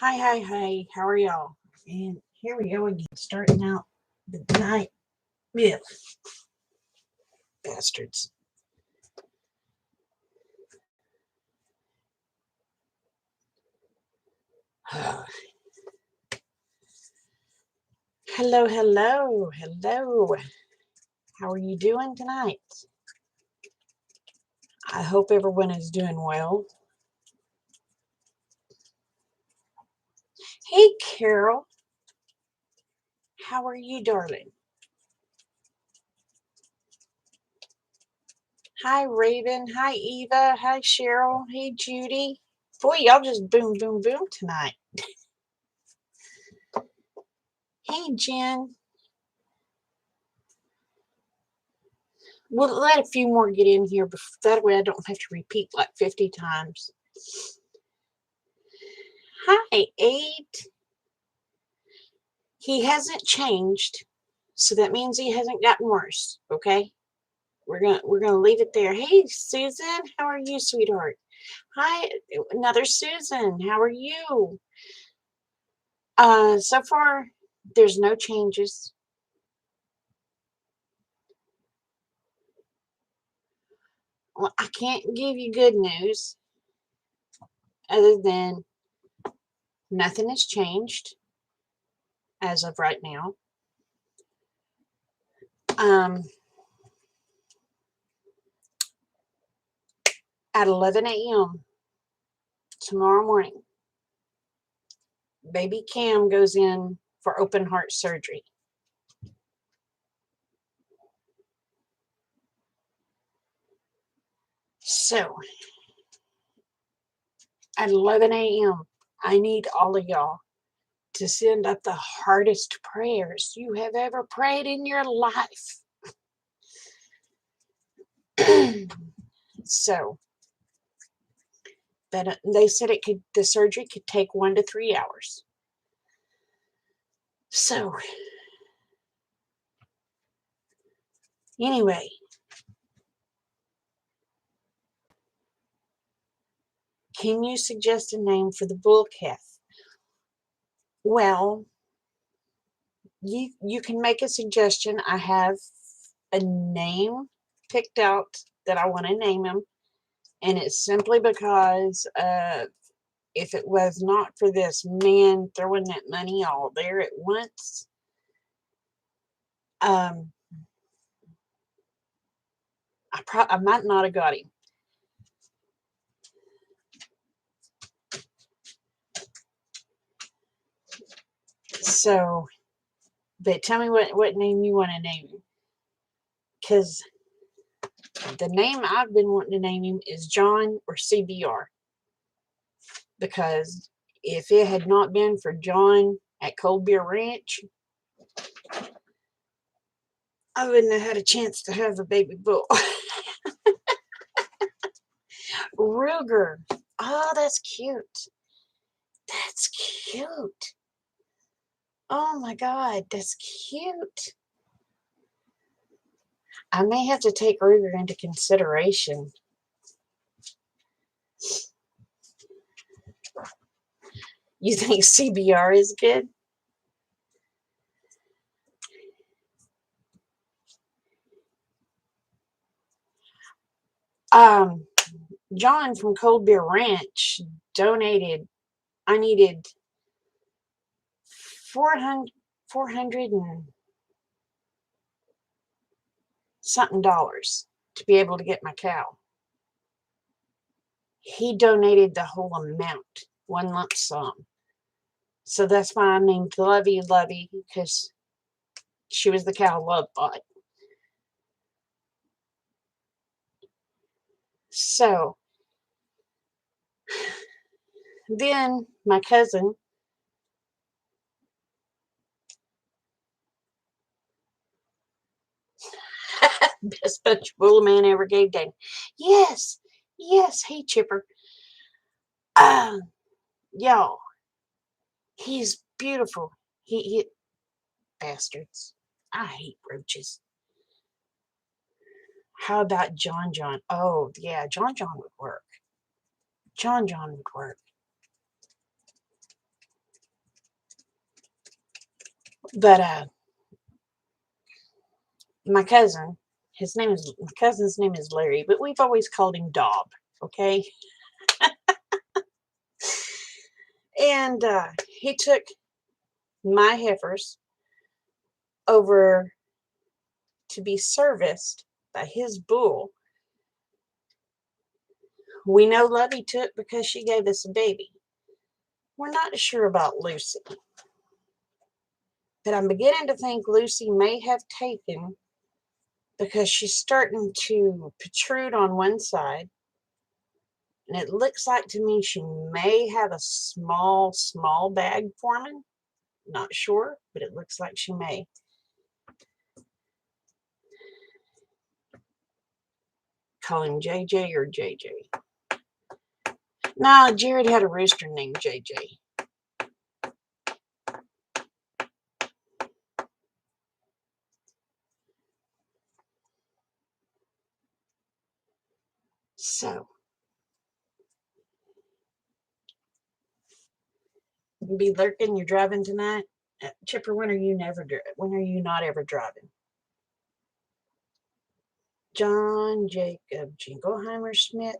Hi, hi, hi. How are y'all? And here we go again, starting out the night. Yeah, bastards. Hello, hello, hello. How are you doing tonight? I hope everyone is doing well. Hey, Carol. How are you, darling? Hi, Raven. Hi, Eva. Hi, Cheryl. Hey, Judy. Boy, y'all just boom, boom, boom tonight. Hey, Jen. We'll let a few more get in here. That way I don't have to repeat like 50 times. Hi, 8. He hasn't changed, so that means he hasn't gotten worse. Okay, we're gonna leave it there. Hey, Susan, how are you, sweetheart? Hi, another Susan. How are you? So far there's no changes. Well, I can't give you good news other than nothing has changed as of right now. Um, at 11 a.m. tomorrow morning, baby Cam goes in for open heart surgery. So at 11 a.m., I need all of y'all to send up the hardest prayers you have ever prayed in your life. So, but they said the surgery could take 1 to 3 hours. So, anyway, can you suggest a name for the bull calf? Well, you can make a suggestion. I have a name picked out that I want to name him, and it's simply because if it was not for this man throwing that money all there at once, um, I might not have got him. So, but tell me what name you want to name him, because the name I've been wanting to name him is John or CBR. Because if it had not been for John at Cold Beer Ranch, I wouldn't have had a chance to have a baby bull. Ruger. Oh, that's cute. That's cute. Oh my God, that's cute. I may have to take Ruger into consideration. You think CBR is good? Um, John from Cold Beer Ranch donated. I needed 400 and something dollars to be able to get my cow. He donated the whole amount, one lump sum. So that's why I named Lovey Lovey, because she was the cow love bot. So then my cousin, best bunch bull a man ever gave Daddy. Yes, yes, hey Chipper. Um, y'all, he's beautiful. He bastards. I hate roaches. How about John John? Oh yeah, John John would work. John John would work. But my cousin, my cousin's name is Larry, but we've always called him Dob. Okay, and he took my heifers over to be serviced by his bull. We know Lovey took because she gave us a baby. We're not sure about Lucy, but I'm beginning to think Lucy may have taken because she's starting to protrude on one side. And it looks like to me she may have a small bag forming. Not sure, but it looks like she may. Call him JJ or JJ. No, Jared had a rooster named JJ. So, you be lurking. You're driving tonight, Chipper. When are you not ever driving? John Jacob Jingleheimer Smith.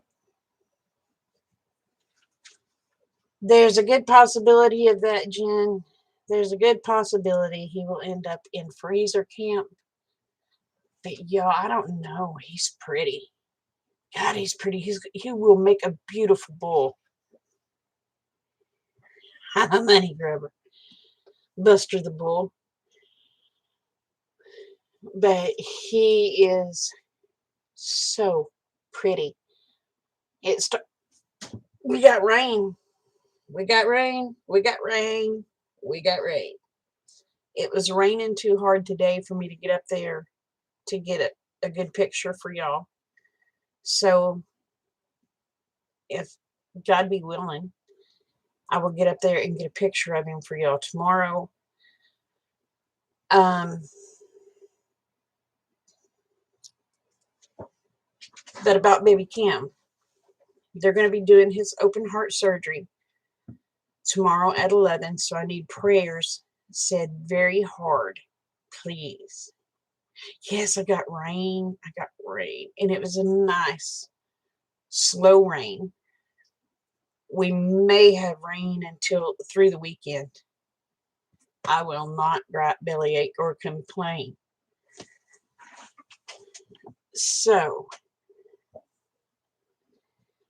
There's a good possibility of that, Jen. There's a good possibility he will end up in freezer camp. But y'all, I don't know. He's pretty. God, he's pretty. He will make a beautiful bull. I'm a money grubber. Buster the bull. But he is so pretty. We got rain. We got rain. We got rain. We got rain. It was raining too hard today for me to get up there to get a good picture for y'all. So if God be willing, I will get up there and get a picture of him for y'all tomorrow. But about baby Cam, they're going to be doing his open heart surgery tomorrow at 11. So I need prayers said very hard, please. Yes, I got rain. And it was a nice, slow rain. We may have rain until through the weekend. I will not gripe, bellyache, or complain. So,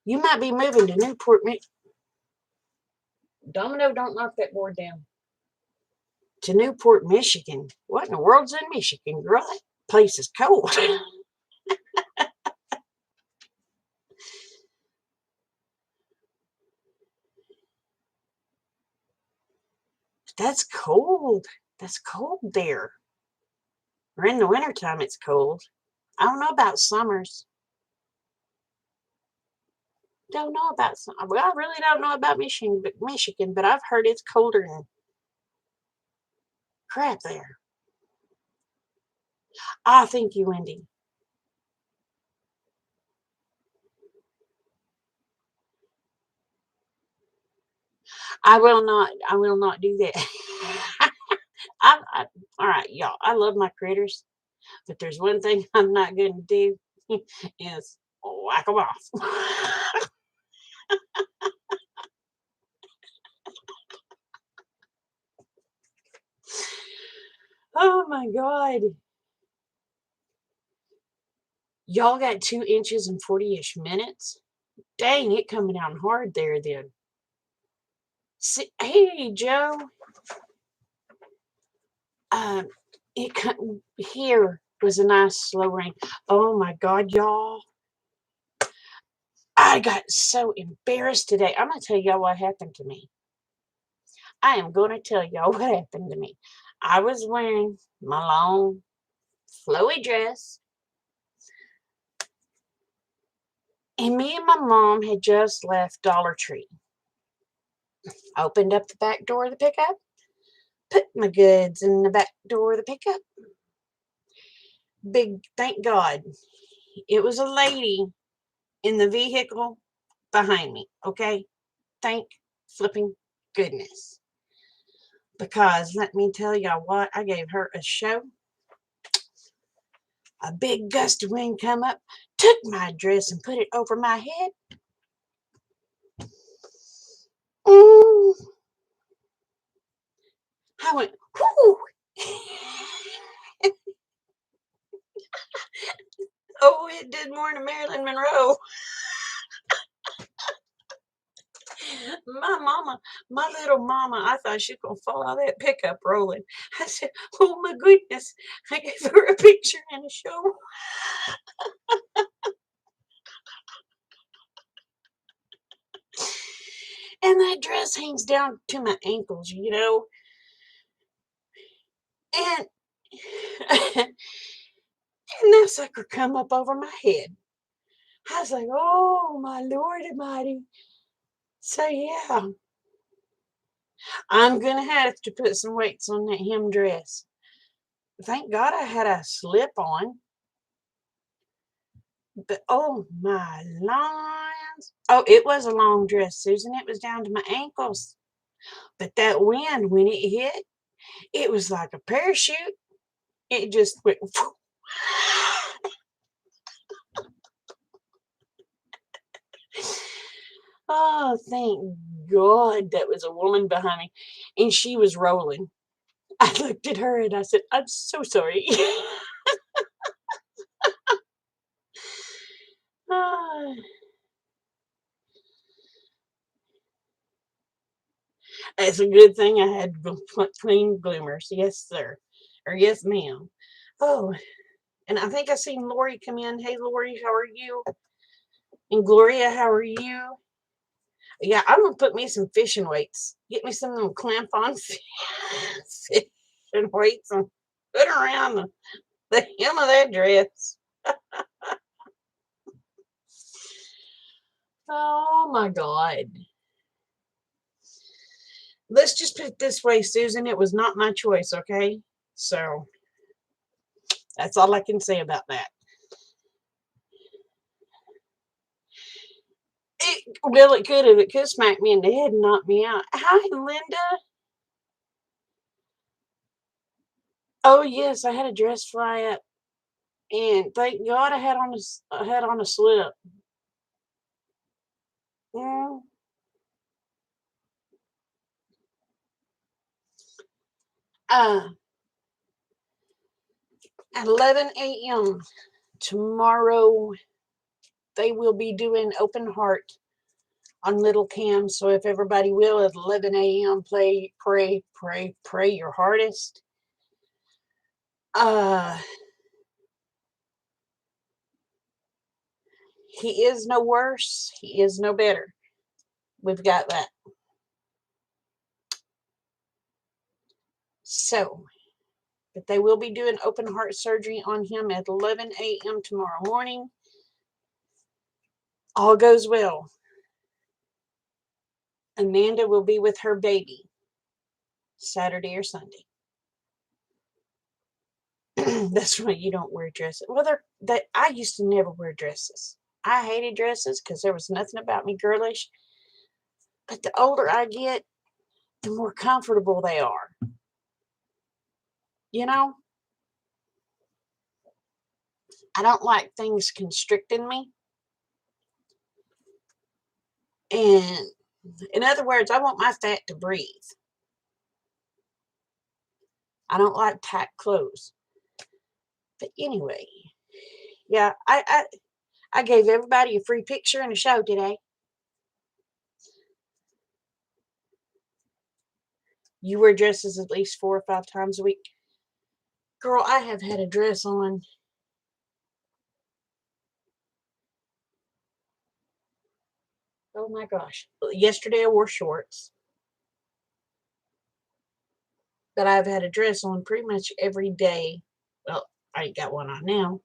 you might be moving to Newport. Domino, don't knock that board down. To Newport, Michigan. What in the world's in Michigan, girl? That place is cold. That's cold. That's cold there. Or in the wintertime, it's cold. I don't know about summers. Don't know about some. Well, I really don't know about Michigan, but I've heard it's colder than crap there. Ah, thank you, Wendy. I will not. I will not do that. All right, y'all. I love my critters, but there's one thing I'm not going to do is whack them off. Oh my God. Y'all got 2 inches in 40-ish minutes? Dang, it coming down hard there then. Hey, Joe. Um, here was a nice slow rain. Oh my God, y'all. I got so embarrassed today. I'm going to tell y'all what happened to me. I am going to tell y'all what happened to me. I was wearing my long, flowy dress, and me and my mom had just left Dollar Tree. Opened up the back door of the pickup, put my goods in the back door of the pickup. Thank God, it was a lady in the vehicle behind me, okay? Thank flipping goodness. Because let me tell y'all what, I gave her a show. A big gust of wind come up, took my dress and put it over my head. Mm, I went, whoo! Oh, it did more than Marilyn Monroe. My mama, my little mama, I thought she was gonna fall out of that pickup rolling. I said, "Oh my goodness!" I gave her a picture and a show, and that dress hangs down to my ankles, and and that sucker come up over my head. I was like, "Oh my Lord Almighty!" So yeah, I'm gonna have to put some weights on that hem dress. Thank God I had a slip on. But oh my lines. Oh, it was a long dress, Susan. It was down to my ankles. But that wind, when it hit, it was like a parachute. It just went. Oh, thank God that was a woman behind me. And she was rolling. I looked at her and I said, I'm so sorry. Ah, it's a good thing I had clean bloomers. Yes, sir. Or yes, ma'am. Oh, and I think I seen Lori come in. Hey, Lori, how are you? And Gloria, how are you? Yeah, I'm gonna put me some fishing weights. Get me some of them clamp on fishing weights and put around the hem of that dress. Oh my God. Let's just put it this way, Susan. It was not my choice, okay? So that's all I can say about that. Well, it could have. It could smack me in the head and knock me out. Hi, Linda. Oh yes, I had a dress fly up, and thank God I had on a slip. Mm, uh, at 11 a.m. tomorrow, they will be doing open heart on Little Cam. So if everybody will at 11 a.m. Pray your hardest. Uh, he is no worse. He is no better. We've got that. So, but they will be doing open heart surgery on him at 11 a.m. tomorrow morning. All goes well. Amanda will be with her baby Saturday or Sunday. That's why you don't wear dresses. Well, I used to never wear dresses. I hated dresses because there was nothing about me girlish. But the older I get, the more comfortable they are. You know, I don't like things constricting me. And in other words, I want my fat to breathe. I don't like tight clothes. But anyway, yeah, I gave everybody a free picture and a show today. You wear dresses at least 4 or 5 times a week. Girl, I have had a dress on. Oh my gosh. Yesterday I wore shorts, but I've had a dress on pretty much every day. Well, I ain't got one on now.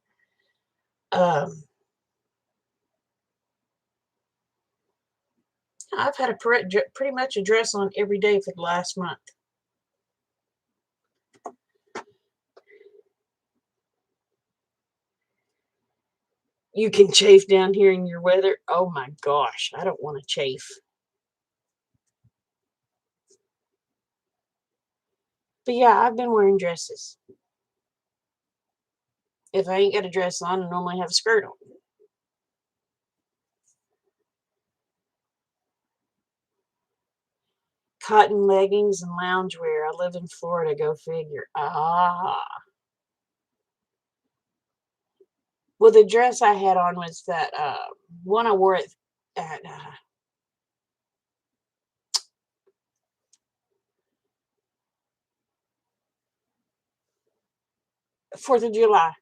Um, I've had pretty much a dress on every day for the last month. You can chafe down here in your weather. Oh my gosh, I don't want to chafe. But yeah, I've been wearing dresses. If I ain't got a dress on, I normally have a skirt on. Cotton leggings and loungewear. I live in Florida, go figure. Ah. Well, the dress I had on was that one I wore at 4th of July.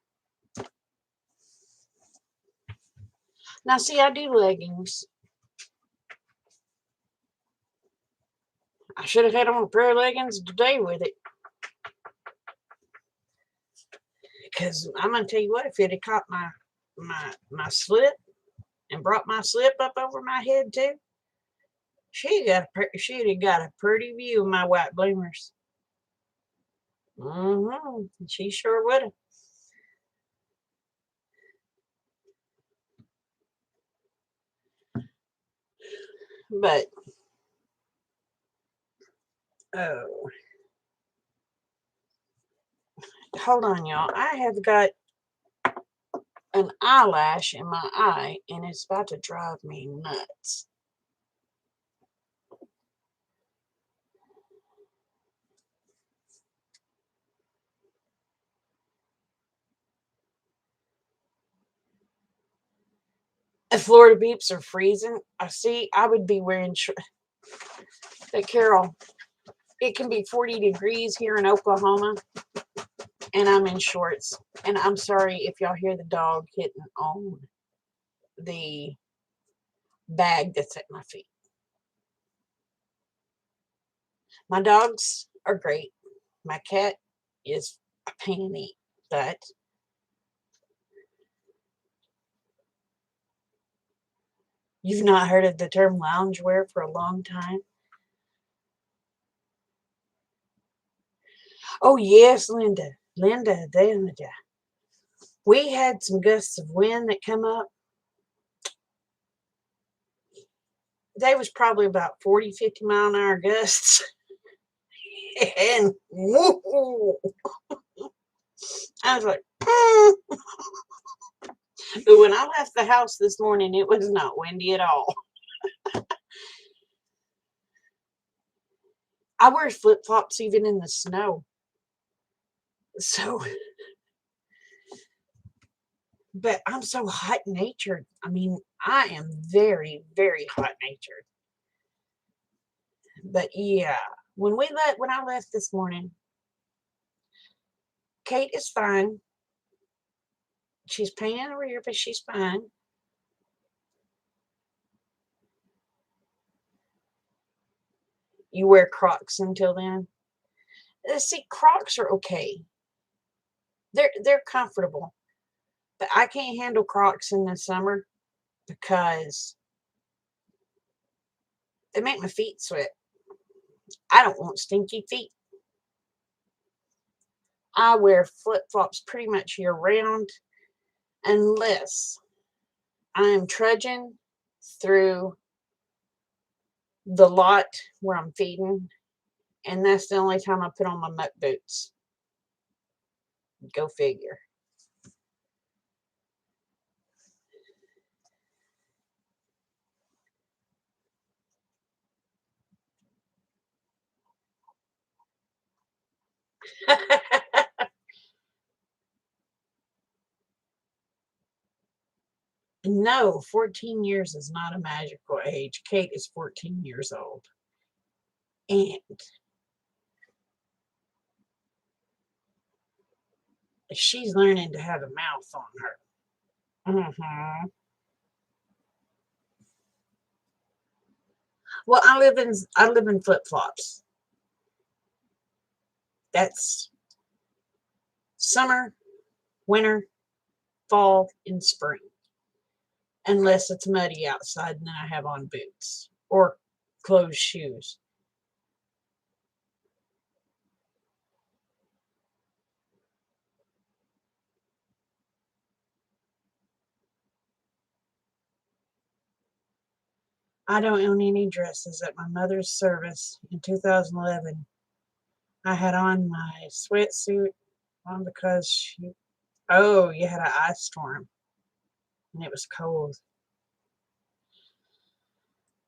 Now, see, I do leggings. I should have had on a pair of leggings today with it. Because I'm gonna tell you what, if it had caught my slip and brought my slip up over my head too, she'd have got a pretty view of my white bloomers. She sure would have. But oh, hold on, y'all. I have got an eyelash in my eye, and it's about to drive me nuts. If Florida beeps are freezing, I would be wearing But Carol, it can be 40 degrees here in Oklahoma, and I'm in shorts. And I'm sorry if y'all hear the dog hitting on the bag that's at my feet. My dogs are great. My cat is a pain in the eat, but you've not heard of the term loungewear for a long time? Oh, yes, Linda. Linda. We had some gusts of wind that come up. They was probably about 40, 50 mile an hour gusts. And woo, I was like, But when I left the house this morning, it was not windy at all. I wear flip flops even in the snow. So, but I'm so hot natured. I mean, I am very, very hot natured. But yeah, when I left this morning, Kate is fine. She's pain in the rear, but she's fine. You wear Crocs until then. See, Crocs are okay. They're comfortable, but I can't handle Crocs in the summer because they make my feet sweat. I don't want stinky feet. I wear flip flops pretty much year round unless I am trudging through the lot where I'm feeding, and that's the only time I put on my muck boots. Go figure. No, 14 years is not a magical age. Kate is 14 years old. And she's learning to have a mouth on her. Well, I live in flip flops. That's summer, winter, fall, and spring. Unless it's muddy outside and then I have on boots or closed shoes. I don't own any dresses. At my mother's service in 2011, I had on my sweatsuit on because you had an ice storm and it was cold.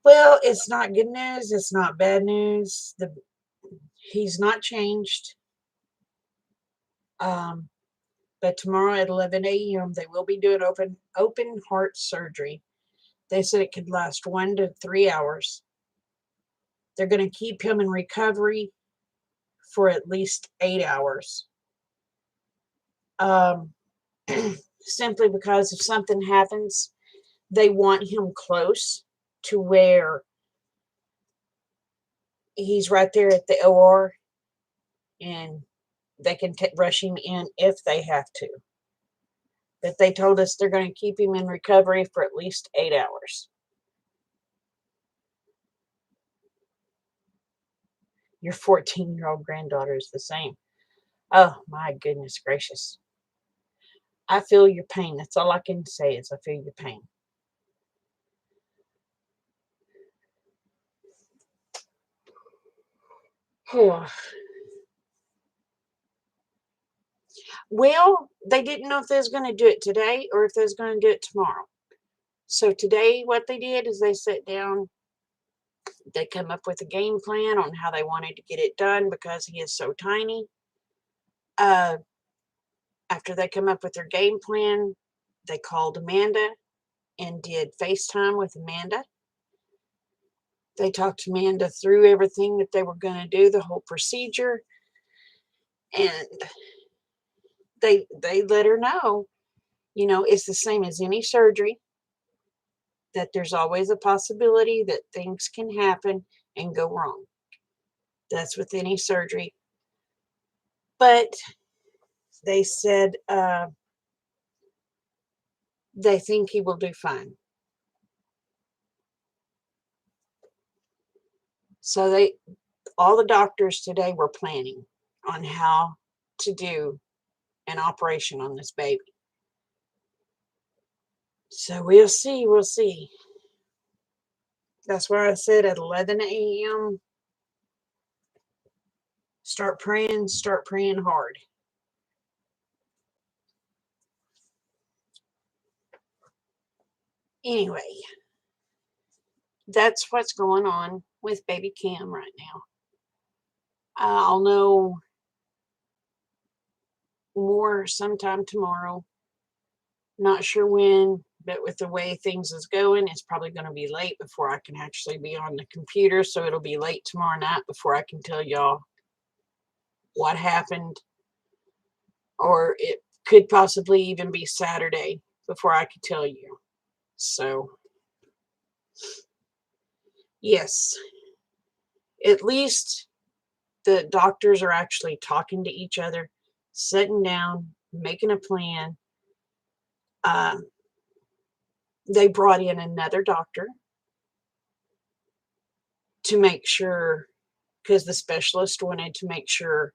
Well, it's not good news. It's not bad news. He's not changed. Um, but tomorrow at 11 a.m. they will be doing open heart surgery. They said it could last 1 to 3 hours. They're going to keep him in recovery for at least 8 hours. Simply because if something happens, they want him close to where he's right there at the OR and they can rush him in if they have to. But they told us they're going to keep him in recovery for at least 8 hours. Your 14-year-old granddaughter is the same. Oh, my goodness gracious. I feel your pain. That's all I can say is I feel your pain. Well, they didn't know if they was going to do it today or if they was going to do it tomorrow. So today what they did is they sat down, they come up with a game plan on how they wanted to get it done because he is so tiny. After they come up with their game plan, they called Amanda and did FaceTime with Amanda. They talked to Amanda through everything that they were going to do, the whole procedure, and they let her know, it's the same as any surgery, that there's always a possibility that things can happen and go wrong. That's with any surgery. But they said they think he will do fine. So all the doctors today were planning on how to do an operation on this baby. So we'll see. That's why I said at 11 a.m., start praying hard. Anyway, that's what's going on with baby Cam right now. I'll know more sometime tomorrow. Not sure when, but with the way things is going, it's probably going to be late before I can actually be on the computer. So it'll be late tomorrow night before I can tell y'all what happened. Or it could possibly even be Saturday before I could tell you. So, yes, at least the doctors are actually talking to each other, sitting down, making a plan. They brought in another doctor to make sure, because the specialist wanted to make sure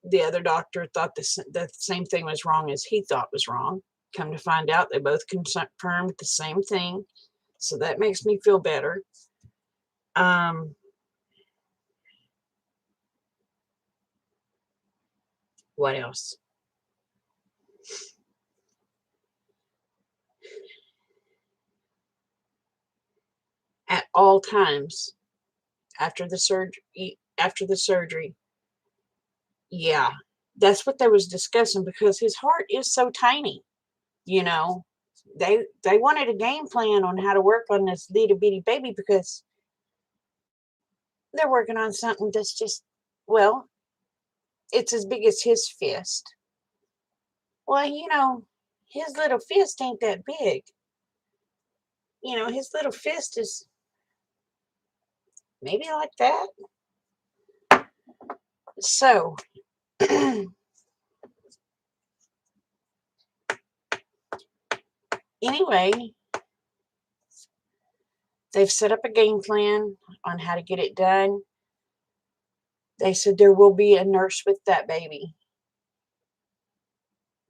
the other doctor thought the same thing was wrong as he thought was wrong. Come to find out, they both confirmed the same thing. So that makes me feel better. What else? At all times after the surgery, yeah, that's what they was discussing because his heart is so tiny. They wanted a game plan on how to work on this little bitty baby because they're working on something that's just, well, it's as big as his fist. Well, his little fist ain't that big. His little fist is maybe like that. So, anyway, they've set up a game plan on how to get it done. They said there will be a nurse with that baby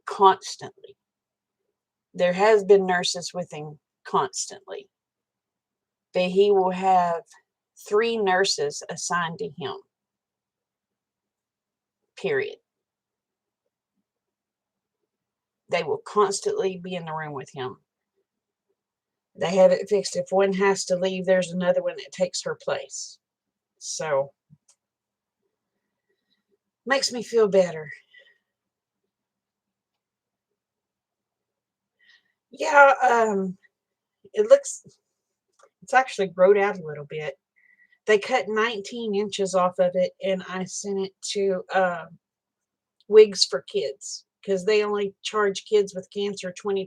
constantly. There has been nurses with him constantly. But he will have 3 nurses assigned to him. period. They will constantly be in the room with him. They have it fixed. If one has to leave, there's another one that takes her place. So, makes me feel better. Yeah, it's actually growed out a little bit. They cut 19 inches off of it, and I sent it to Wigs for Kids because they only charge kids with cancer $20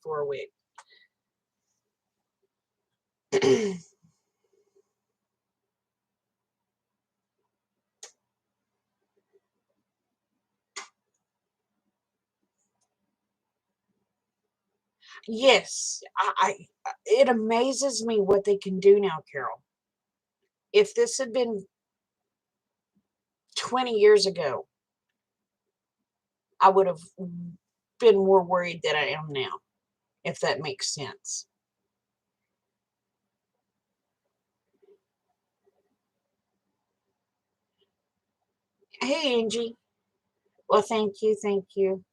for a wig. Yes, it amazes me what they can do now, Carol. If this had been 20 years ago, I would have been more worried than I am now, if that makes sense. Hey, Angie. Well, thank you. Thank you.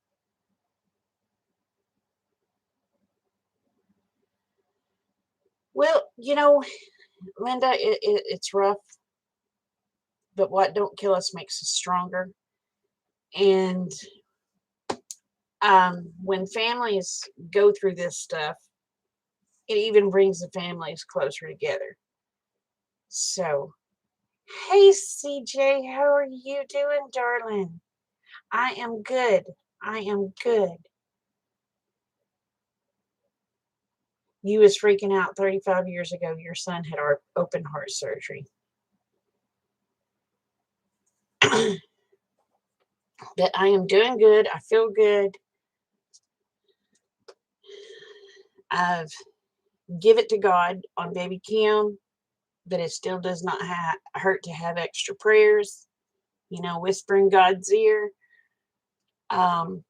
Well, Linda, it's rough, but what don't kill us makes us stronger. And when families go through this stuff, it even brings the families closer together. So, hey, CJ, how are you doing, darling? I am good. I am good. You was freaking out 35 years ago. Your son had open heart surgery. But I am doing good. I feel good. I've give it to God on baby Kim, but it still does not hurt to have extra prayers, whisper in God's ear. Um,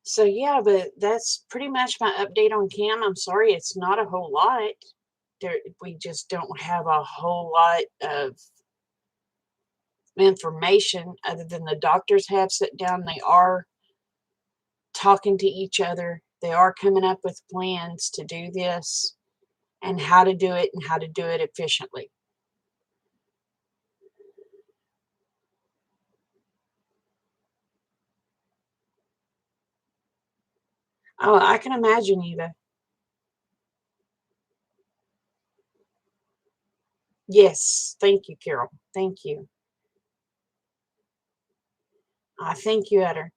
so yeah, but that's pretty much my update on Kim. I'm sorry, it's not a whole lot. We just don't have a whole lot of information other than the doctors have sit down. They are talking to each other. They are coming up with plans to do this and how to do it and how to do it efficiently. Oh, I can imagine, Eva. Yes, thank you, Carol. Thank you. I thank you, Eder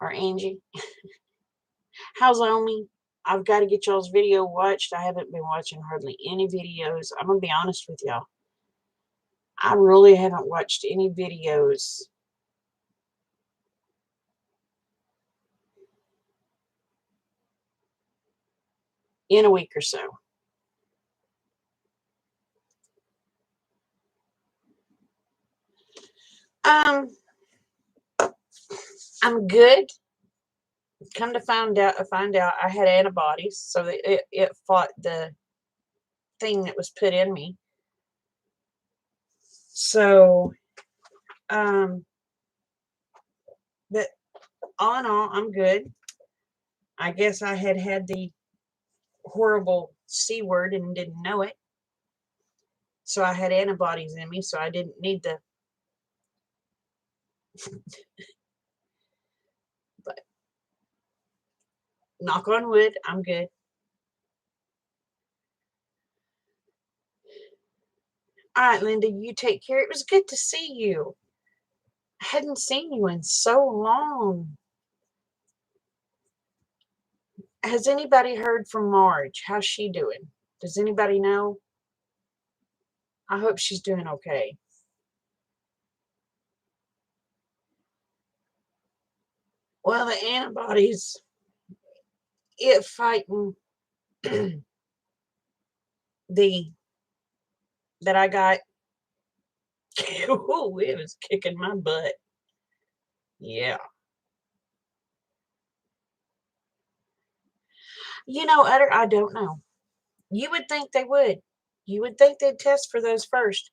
or Angie. How's Omi? I've got to get y'all's video watched. I haven't been watching hardly any videos. I'm gonna be honest with y'all. I really haven't watched any videos in a week or so. Um, I'm good. Come to find out, I had antibodies, so that it fought the thing that was put in me. So, but all in all, I'm good. I guess I had the horrible C word and didn't know it. So I had antibodies in me, so I didn't need the. But knock on wood, I'm good. All right, Linda, you take care. It was good to see you. I hadn't seen you in so long. Has anybody heard from Marge? How's she doing? Does anybody know? I hope she's doing okay. Well, the antibodies, it fighting the that I got. Ooh, it was kicking my butt. Yeah. Utter, I don't know. You would think they would. You would think they'd test for those first,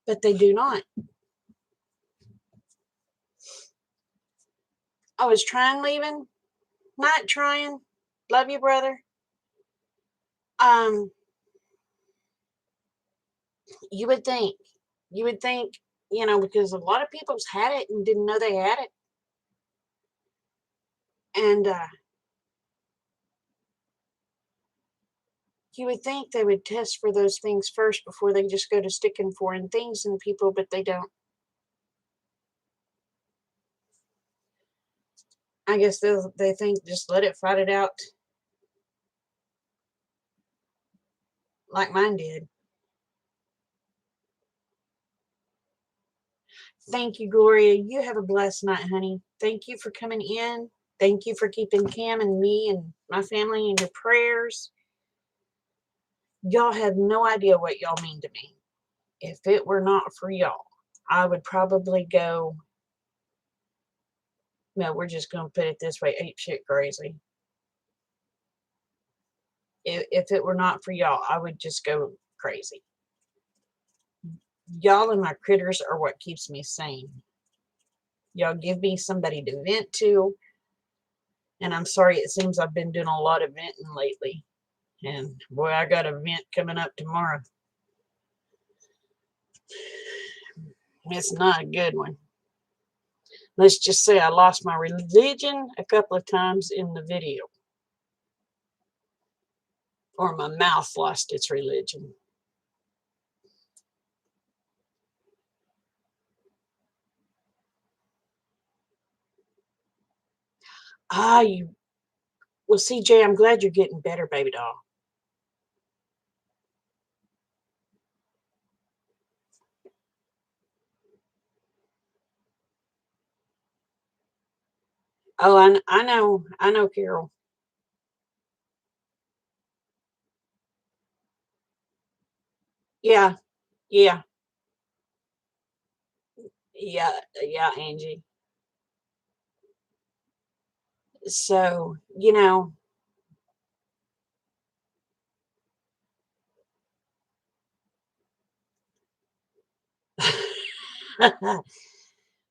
but they do not. I was trying leaving, not trying. Love you, brother. Um, you would think, you would think, because a lot of people's had it and didn't know they had it. And you would think they would test for those things first before they just go to sticking foreign things in people, but they don't. I guess they think just let it fight it out like mine did. Thank you, Gloria. You have a blessed night, honey. Thank you for coming in. Thank you for keeping Cam and me and my family in your prayers. Y'all have no idea what y'all mean to me. If it were not for y'all, I would probably go, no, we're just going to put it this way, ape shit crazy. If it were not for y'all, I would just go crazy. Y'all and my critters are what keeps me sane. Y'all give me somebody to vent to. And I'm sorry, it seems I've been doing a lot of venting lately. And boy, I got a vent coming up tomorrow. It's not a good one. Let's just say I lost my religion a couple of times in the video. Or my mouth lost its religion. Well, CJ, I'm glad you're getting better, baby doll. Oh, I know, Carol. Yeah, yeah, yeah, Angie. So, well,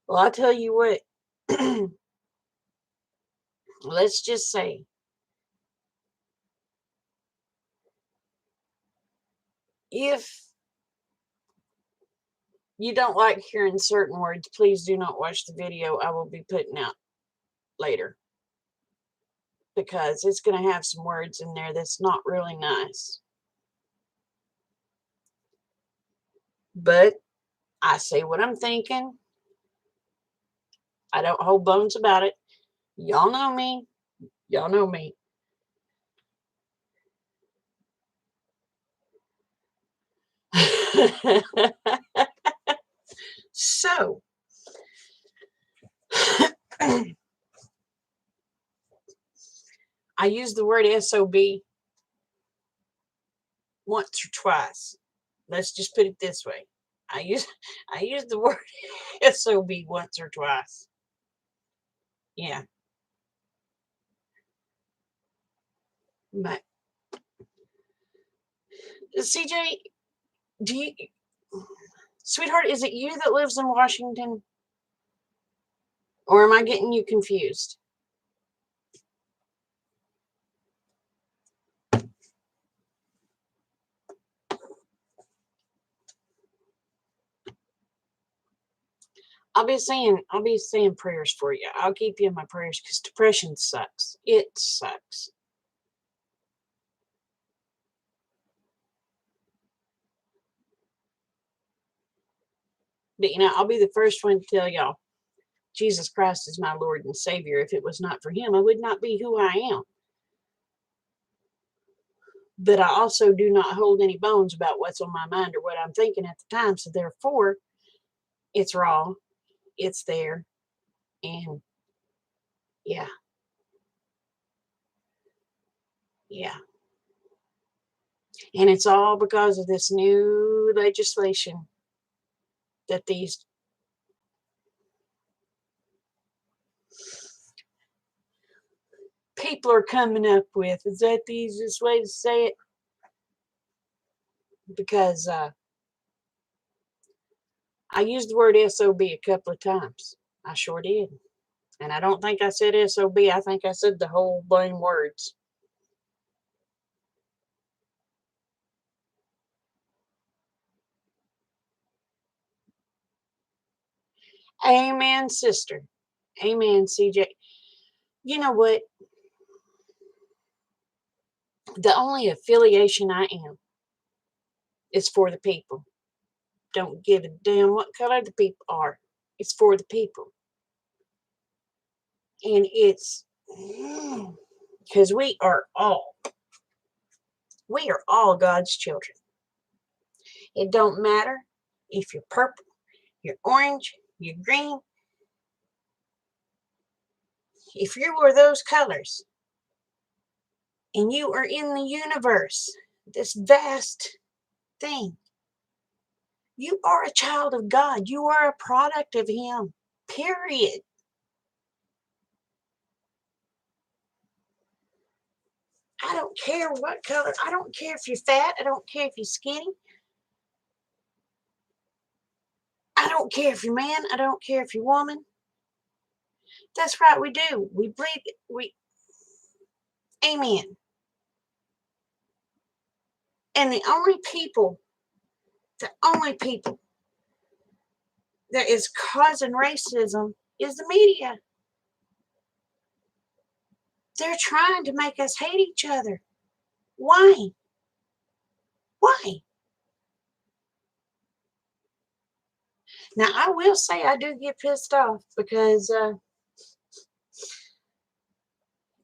I'll tell you what. Let's just say, if you don't like hearing certain words, please do not watch the video I will be putting out later. Because it's going to have some words in there that's not really nice. But I say what I'm thinking. I don't hold bones about it. Y'all know me. Y'all know me. So, I use the word SOB once or twice. Let's just put it this way. I use the word SOB once or twice. Yeah. But CJ, do you, sweetheart, is it you that lives in Washington? Or am I getting you confused? I'll be saying prayers for you. I'll keep you in my prayers because depression sucks. It sucks. But I'll be the first one to tell y'all, Jesus Christ is my Lord and Savior. If it was not for him, I would not be who I am. But I also do not hold any bones about what's on my mind or what I'm thinking at the time. So therefore, it's raw. It's there. And yeah. Yeah. And it's all because of this new legislation that these people are coming up with. Is that the easiest way to say it? because I used the word SOB a couple of times. I sure did. And I don't think I said SOB. I think I said the whole blame words. Amen, sister. Amen, CJ. You know what? The only affiliation I am is for the people. Don't give a damn what color the people are. It's for the people. And it's because we are all God's children. It don't matter if you're purple, you're orange, you're green. If you are those colors and you are in the universe, this vast thing, you are a child of God. You are a product of Him. Period. I don't care what color. I don't care if you're fat. I don't care if you're skinny. I don't care if you're man. I don't care if you're woman. That's right, we do. We bleed. Amen. And the only people that is causing racism is the media. They're trying to make us hate each other. Why? Why? Now, I will say I do get pissed off because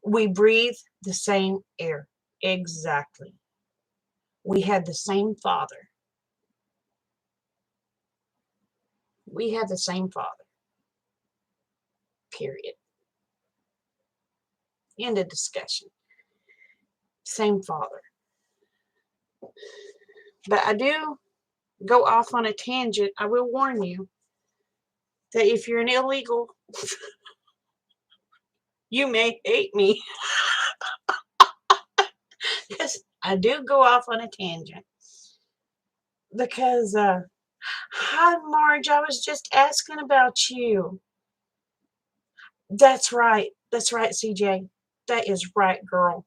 we breathe the same air. Exactly. We have the same father. We have the same father. Period. End of discussion. Same father. But I do go off on a tangent. I will warn you that if you're an illegal, you may hate me. Yes, I do go off on a tangent. Because, hi, Marge, I was just asking about you. That's right. That's right, CJ. That is right, girl.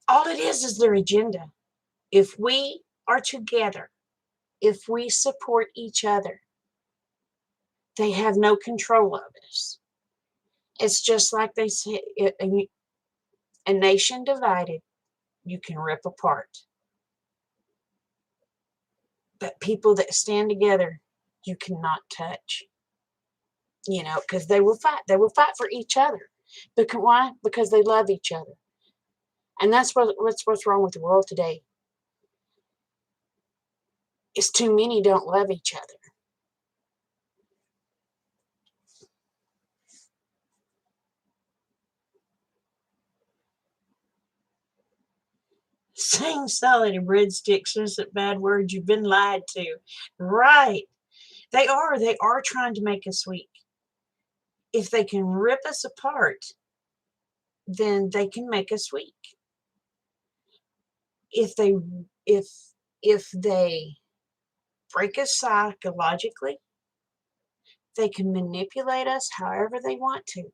All it is their agenda. If we are together, if we support each other, they have no control of us. It's just like they say, a nation divided, you can rip apart. But people that stand together, you cannot touch. Because they will fight. They will fight for each other. Because why? Because they love each other. And that's what's wrong with the world today. Is too many don't love each other. Saying salad and breadsticks isn't bad words. You've been lied to. Right. They are. They are trying to make us weak. If they can rip us apart, then they can make us weak. If they if if they break us psychologically, they can manipulate us however they want to.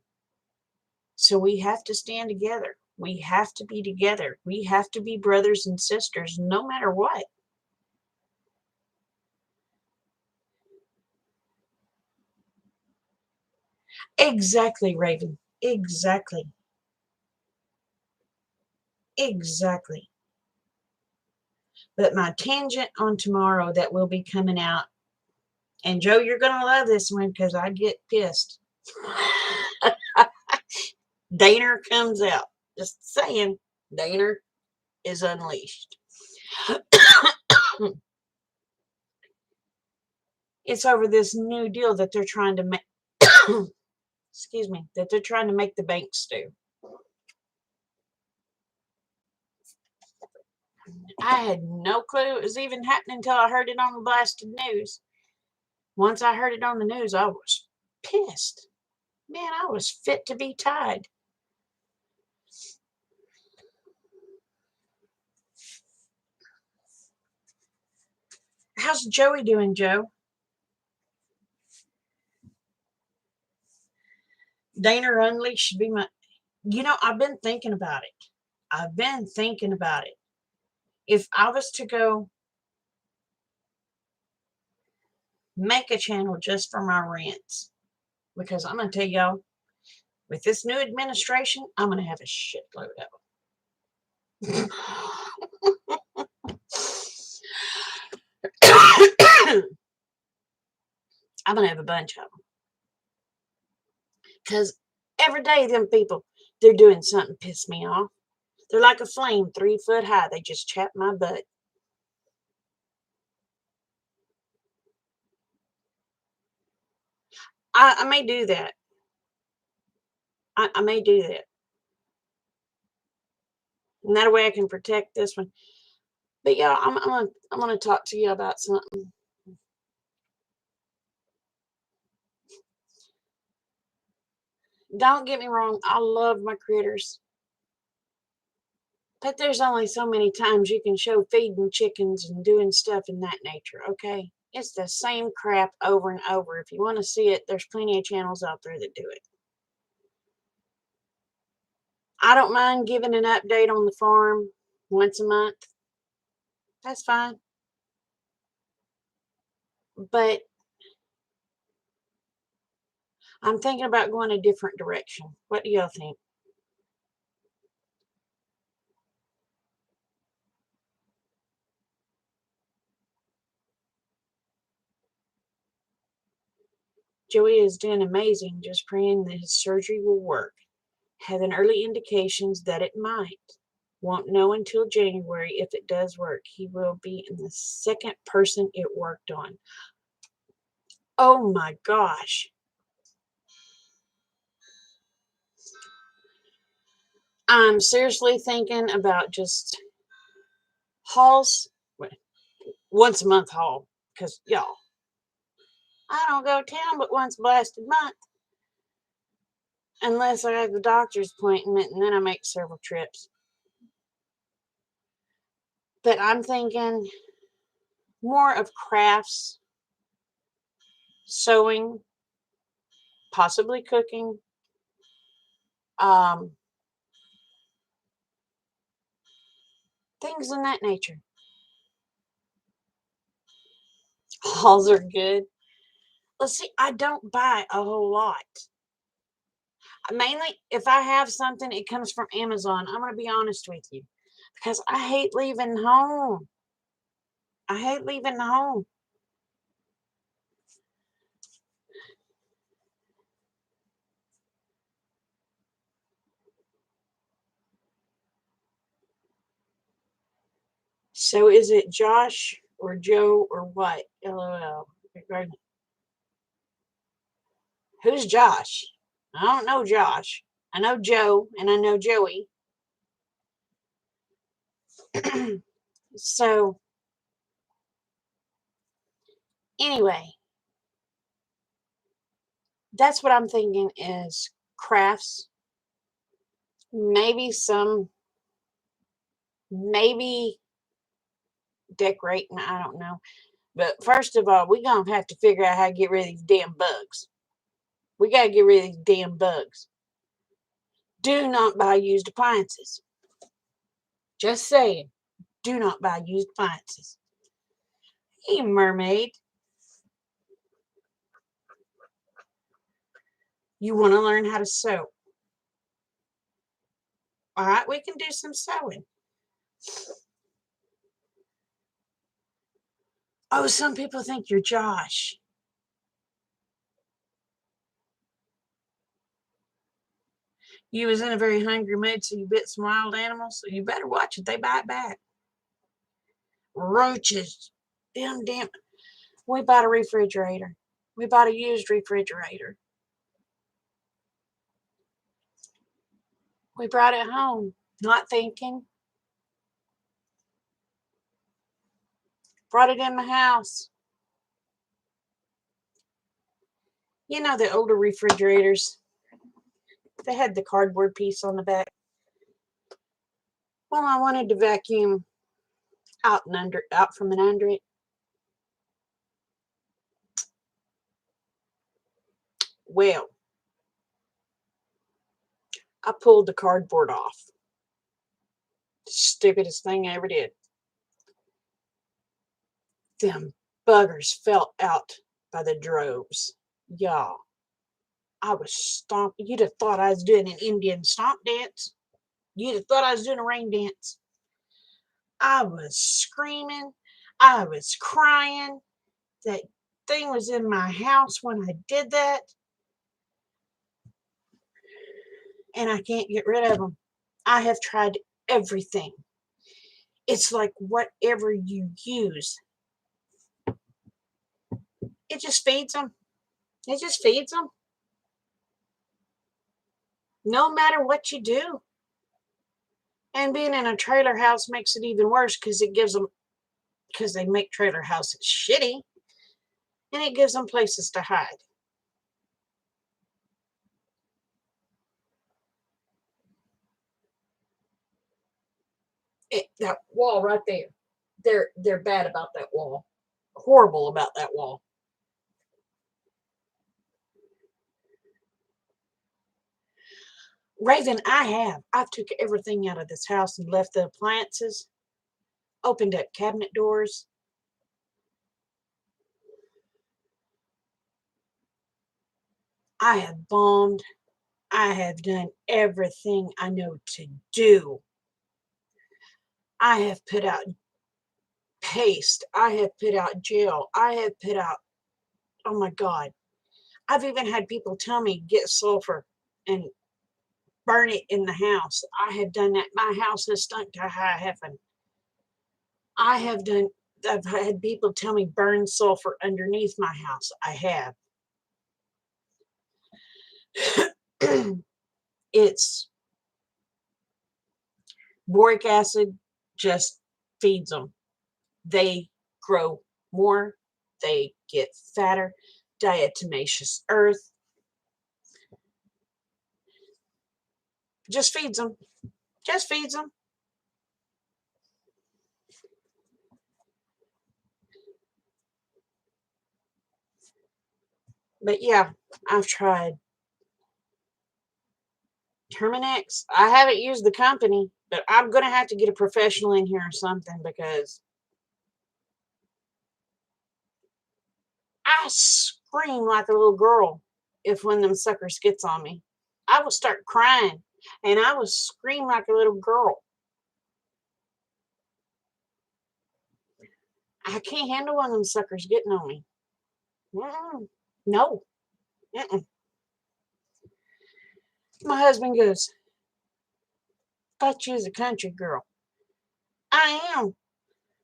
So we have to stand together. We have to be together. We have to be brothers and sisters no matter what. Exactly, Raven. Exactly. Exactly. But my tangent on tomorrow that will be coming out, and Joe, you're going to love this one because I get pissed. Daner comes out. Just saying, Daner is unleashed. It's over this new deal that they're trying to make. Excuse me, that they're trying to make the banks do. I had no clue it was even happening until I heard it on the blasted news. Once I heard it on the news, I was pissed. Man, I was fit to be tied. How's Joey doing, Joe? Dana Unleashed should be my. I've been thinking about it. I've been thinking about it. If I was to go make a channel just for my rants, because I'm going to tell y'all, with this new administration, I'm going to have a shitload of them. I'm going to have a bunch of them. Because every day, them people, they're doing something piss me off. They're like a flame 3 foot high. They just chap my butt. I may do that. I may do that. And that way I can protect this one. But yeah, I'm gonna talk to you about something. Don't get me wrong, I love my critters. But there's only so many times you can show feeding chickens and doing stuff in that nature, okay? It's the same crap over and over. If you want to see it, there's plenty of channels out there that do it. I don't mind giving an update on the farm once a month. That's fine. But I'm thinking about going a different direction. What do y'all think? Joey is doing amazing, just praying that his surgery will work. Having early indications that it might. Won't know until January if it does work. He will be in the second person it worked on. Oh my gosh. I'm seriously thinking about just hauls, once a month haul, because y'all, I don't go to town but once blasted month unless I have the doctor's appointment, and then I make several trips. But I'm thinking more of crafts, sewing, possibly cooking, um, things in that nature. Hauls are good. Let's see, I don't buy a whole lot. Mainly, if I have something, it comes from Amazon. I'm going to be honest with you because I hate leaving home. I hate leaving home. So is it Josh or Joe or what? LOL. Who's Josh? I don't know Josh. I know Joe and I know Joey. So, anyway, that's what I'm thinking is crafts. Maybe decorating. I don't know. But first of all, we're going to have to figure out how to get rid of these damn bugs. We got to get rid of these damn bugs. Do not buy used appliances. Just saying. Do not buy used appliances. Hey, mermaid. You want to learn how to sew. All right, we can do some sewing. Oh, some people think you're Josh. You was in a very hungry mood, so you bit some wild animals. So you better watch it. They bite back. Roaches. Damn. We bought a refrigerator. We bought a used refrigerator. We brought it home, not thinking. Brought it in my house. You know the older refrigerators. They had the cardboard piece on the back. Well, I wanted to vacuum out from and under it. Well, I pulled the cardboard off. Stupidest thing I ever did. Them buggers fell out by the droves. Y'all, I was stomping. You'd have thought I was doing an Indian stomp dance. You'd have thought I was doing a rain dance. I was screaming. I was crying. That thing was in my house when I did that. And I can't get rid of them. I have tried everything. It's like whatever you use, it just feeds them. It just feeds them. No matter what you do. And being in a trailer house makes it even worse because because they make trailer houses shitty, and it gives them places to hide. That wall right there, they're bad about that wall. Horrible about that wall. Raven, I've took everything out of this house and left the appliances, opened up cabinet doors. I have bombed. I have done everything I know to do. I have put out paste. I have put out gel. I have put out, oh my God. I've even had people tell me get sulfur and burn it in the house. I have done that. My house has stunk to high heaven. I've had people tell me burn sulfur underneath my house. I have. It's boric acid just feeds them. They grow more, they get fatter. Diatomaceous earth just feeds them. Just feeds them. But yeah, I've tried Terminex. I haven't used the company, but I'm going to have to get a professional in here or something because I scream like a little girl if one of them suckers gets on me. I will start crying and I will scream like a little girl. I can't handle one of them suckers getting on me. Mm-mm. No. Mm-mm. My husband goes, thought you was a country girl. I am.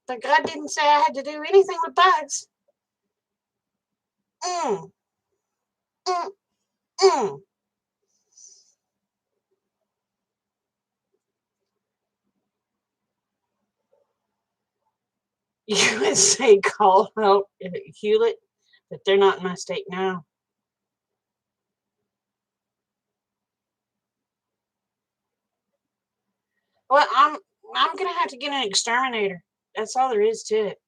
But God didn't say I had to do anything with bugs. Mm, mm, mm. You would say call out Hewlett, but they're not in my state now. Well, I'm gonna have to get an exterminator. That's all there is to it.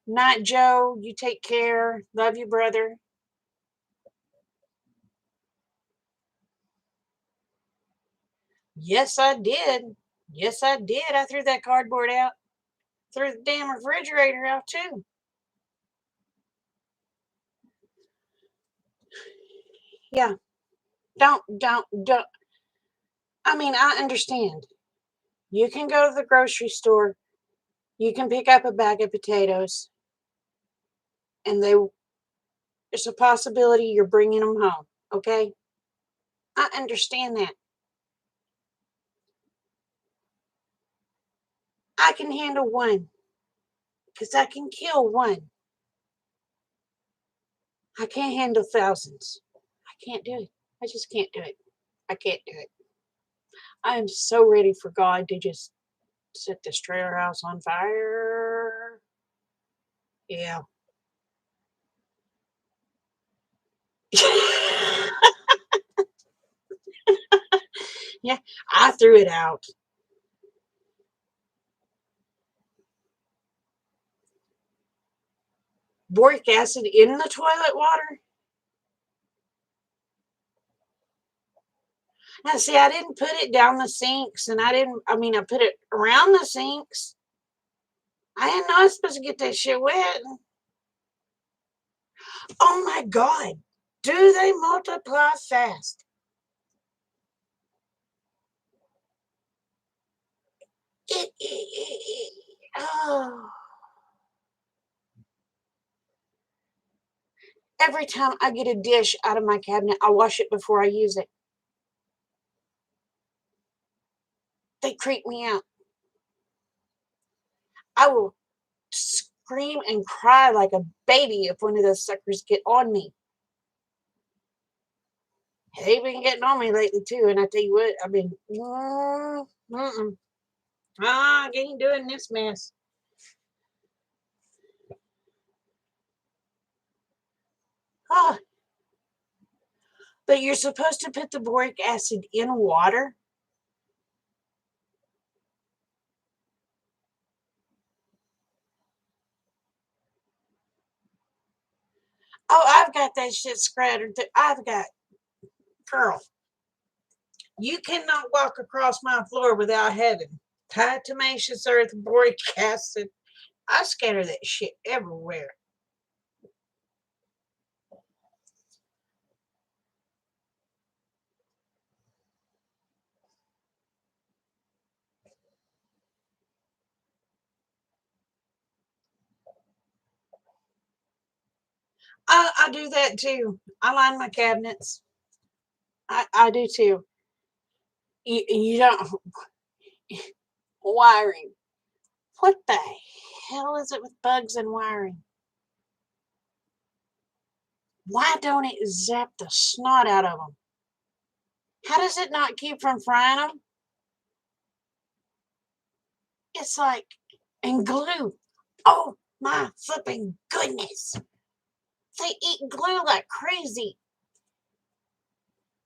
Night Joe, you take care. Love you, brother. Yes, I did. Yes, I did. I threw that cardboard out. Threw the damn refrigerator out too. Yeah. Don't. I mean, I understand. You can go to the grocery store. You can pick up a bag of potatoes, and there's a possibility you're bringing them home. Okay, I understand that. I can handle one because I can kill one. I can't handle thousands. I can't do it. I just can't do it. I can't do it. I am so ready for God to just set this trailer house on fire. Yeah. Yeah, I threw it out. Boric acid in the toilet water? Now, see, I didn't put it down the sinks, and I put it around the sinks. I didn't know I was supposed to get that shit wet. Oh my God. Do they multiply fast? Oh. Every time I get a dish out of my cabinet, I wash it before I use it. They creep me out. I will scream and cry like a baby if one of those suckers get on me. They've been getting on me lately too, and I tell you what, I've been I ain't doing this mess. Oh, but you're supposed to put the boric acid in water. Oh, I've got that shit scattered. I've got, girl, you cannot walk across my floor without having diatomaceous earth, boric acid. I scatter that shit everywhere. I do that too. I line my cabinets. I do too. You don't wiring. What the hell is it with bugs and wiring? Why don't it zap the snot out of them? How does it not keep from frying them? It's like, and glue. Oh my flipping goodness. They eat glue like crazy.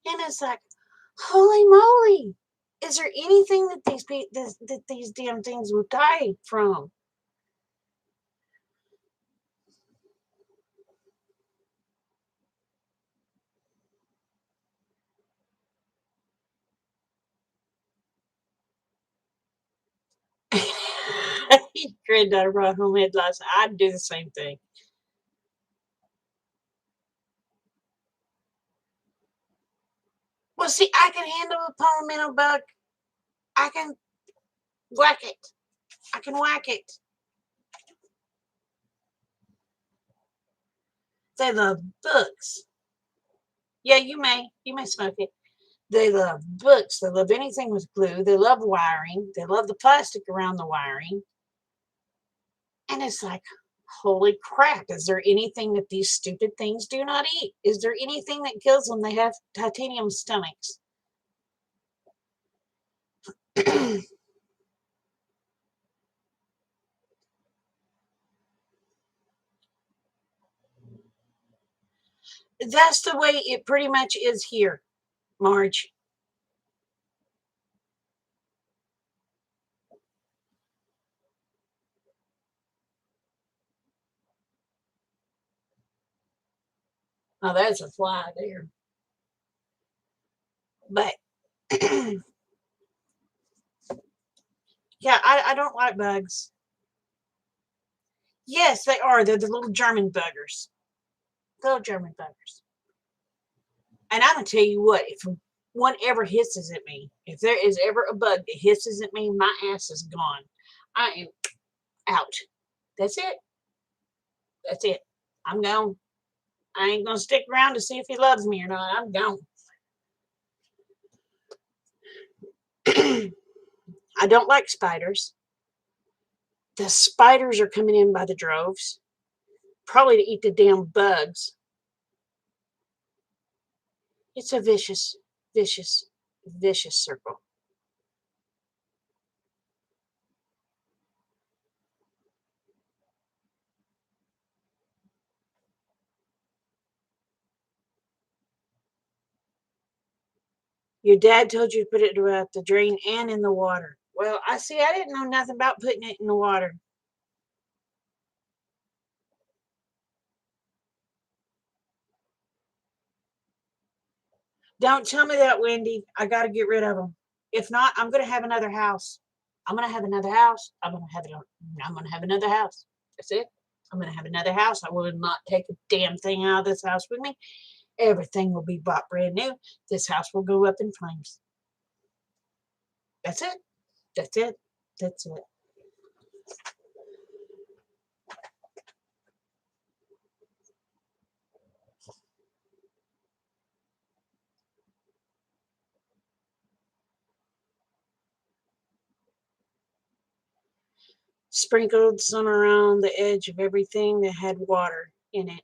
And it's like, holy moly. Is there anything that these damn things would die from? Granddaughter brought home head last night. I'd do the same thing. Well, see, I can handle a palmetto bug. I can whack it. I can whack it. They love books. Yeah, you may. You may smoke it. They love books. They love anything with glue. They love wiring. They love the plastic around the wiring. And it's like, holy crap. Is there anything that these stupid things do not eat? Is there anything that kills them? They have titanium stomachs. That's the way it pretty much is here, Marge. Oh, that's a fly there. But yeah, I don't like bugs. Yes, they are. They're the little German buggers. Little German buggers. And I'm gonna tell you what, if one ever hisses at me, if there is ever a bug that hisses at me, my ass is gone. I am out. That's it. That's it. I'm gone. I ain't gonna stick around to see if he loves me or not. I'm gone. I don't like spiders. The spiders are coming in by the droves, probably to eat the damn bugs. It's a vicious, vicious, vicious circle. Your dad told you to put it throughout the drain and in the water. Well, I see. I didn't know nothing about putting it in the water. Don't tell me that, Wendy. I got to get rid of them. If not, I'm going to have another house. I'm going to have another house. I'm going to have another house. That's it. I'm going to have another house. I will not take a damn thing out of this house with me. Everything will be bought brand new. This house will go up in flames. That's it. That's it. That's it. Sprinkled some around the edge of everything that had water in it.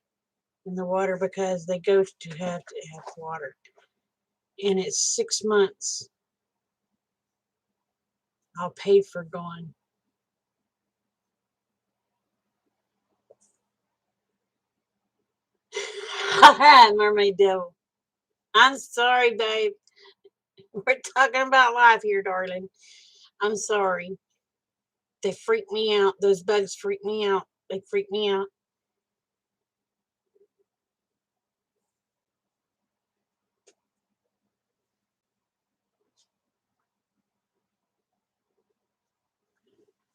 In the water because they go to have water. And it's 6 months. I'll pay for going. Mermaid Devil. I'm sorry, babe. We're talking about life here, darling. I'm sorry. They freak me out. Those bugs freak me out. They freak me out.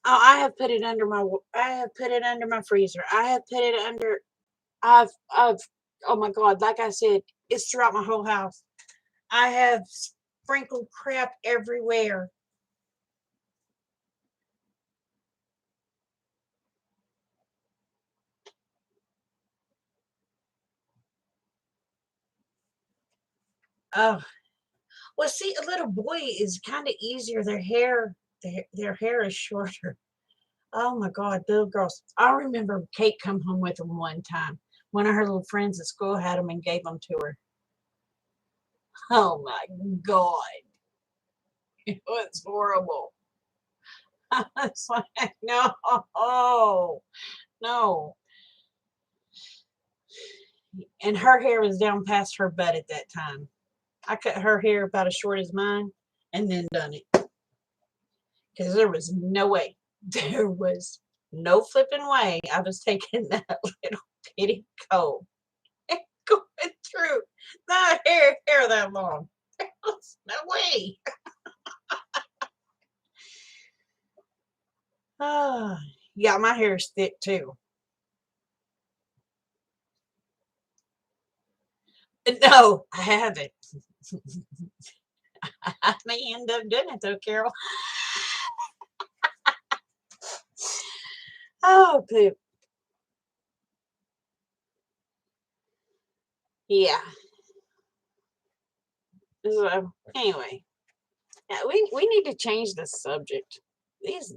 Oh, I have put it under my. I have put it under my freezer. I have put it under. I've. Oh my God! Like I said, it's throughout my whole house. I have sprinkled crap everywhere. Oh, well, see, a little boy is kind of easier. Their hair is shorter. Oh my God, little girls. I remember Kate come home with them one time. One of her little friends at school had them and gave them to her. Oh my God, it was horrible. I was like, no, no. And her hair was down past her butt at that time. I cut her hair about as short as mine and then done it because there was no way. There was no flipping way I was taking that little bitty comb and going through that hair that long. There was no way. Ah, yeah, my hair is thick too. No, I haven't. I may end up doing it though, Carol. Oh, poop. Yeah. So anyway, yeah, we need to change the subject. These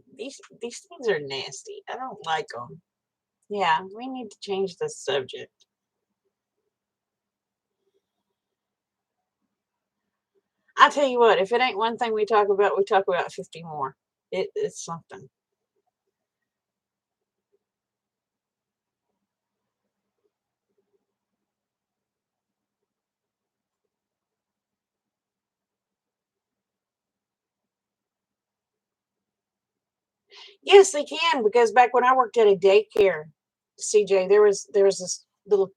things are nasty. I don't like them. Yeah, we need to change the subject. I tell you what, if it ain't one thing we talk about 50 more. It's something. Yes, they can because back when I worked at a daycare, CJ, there was this little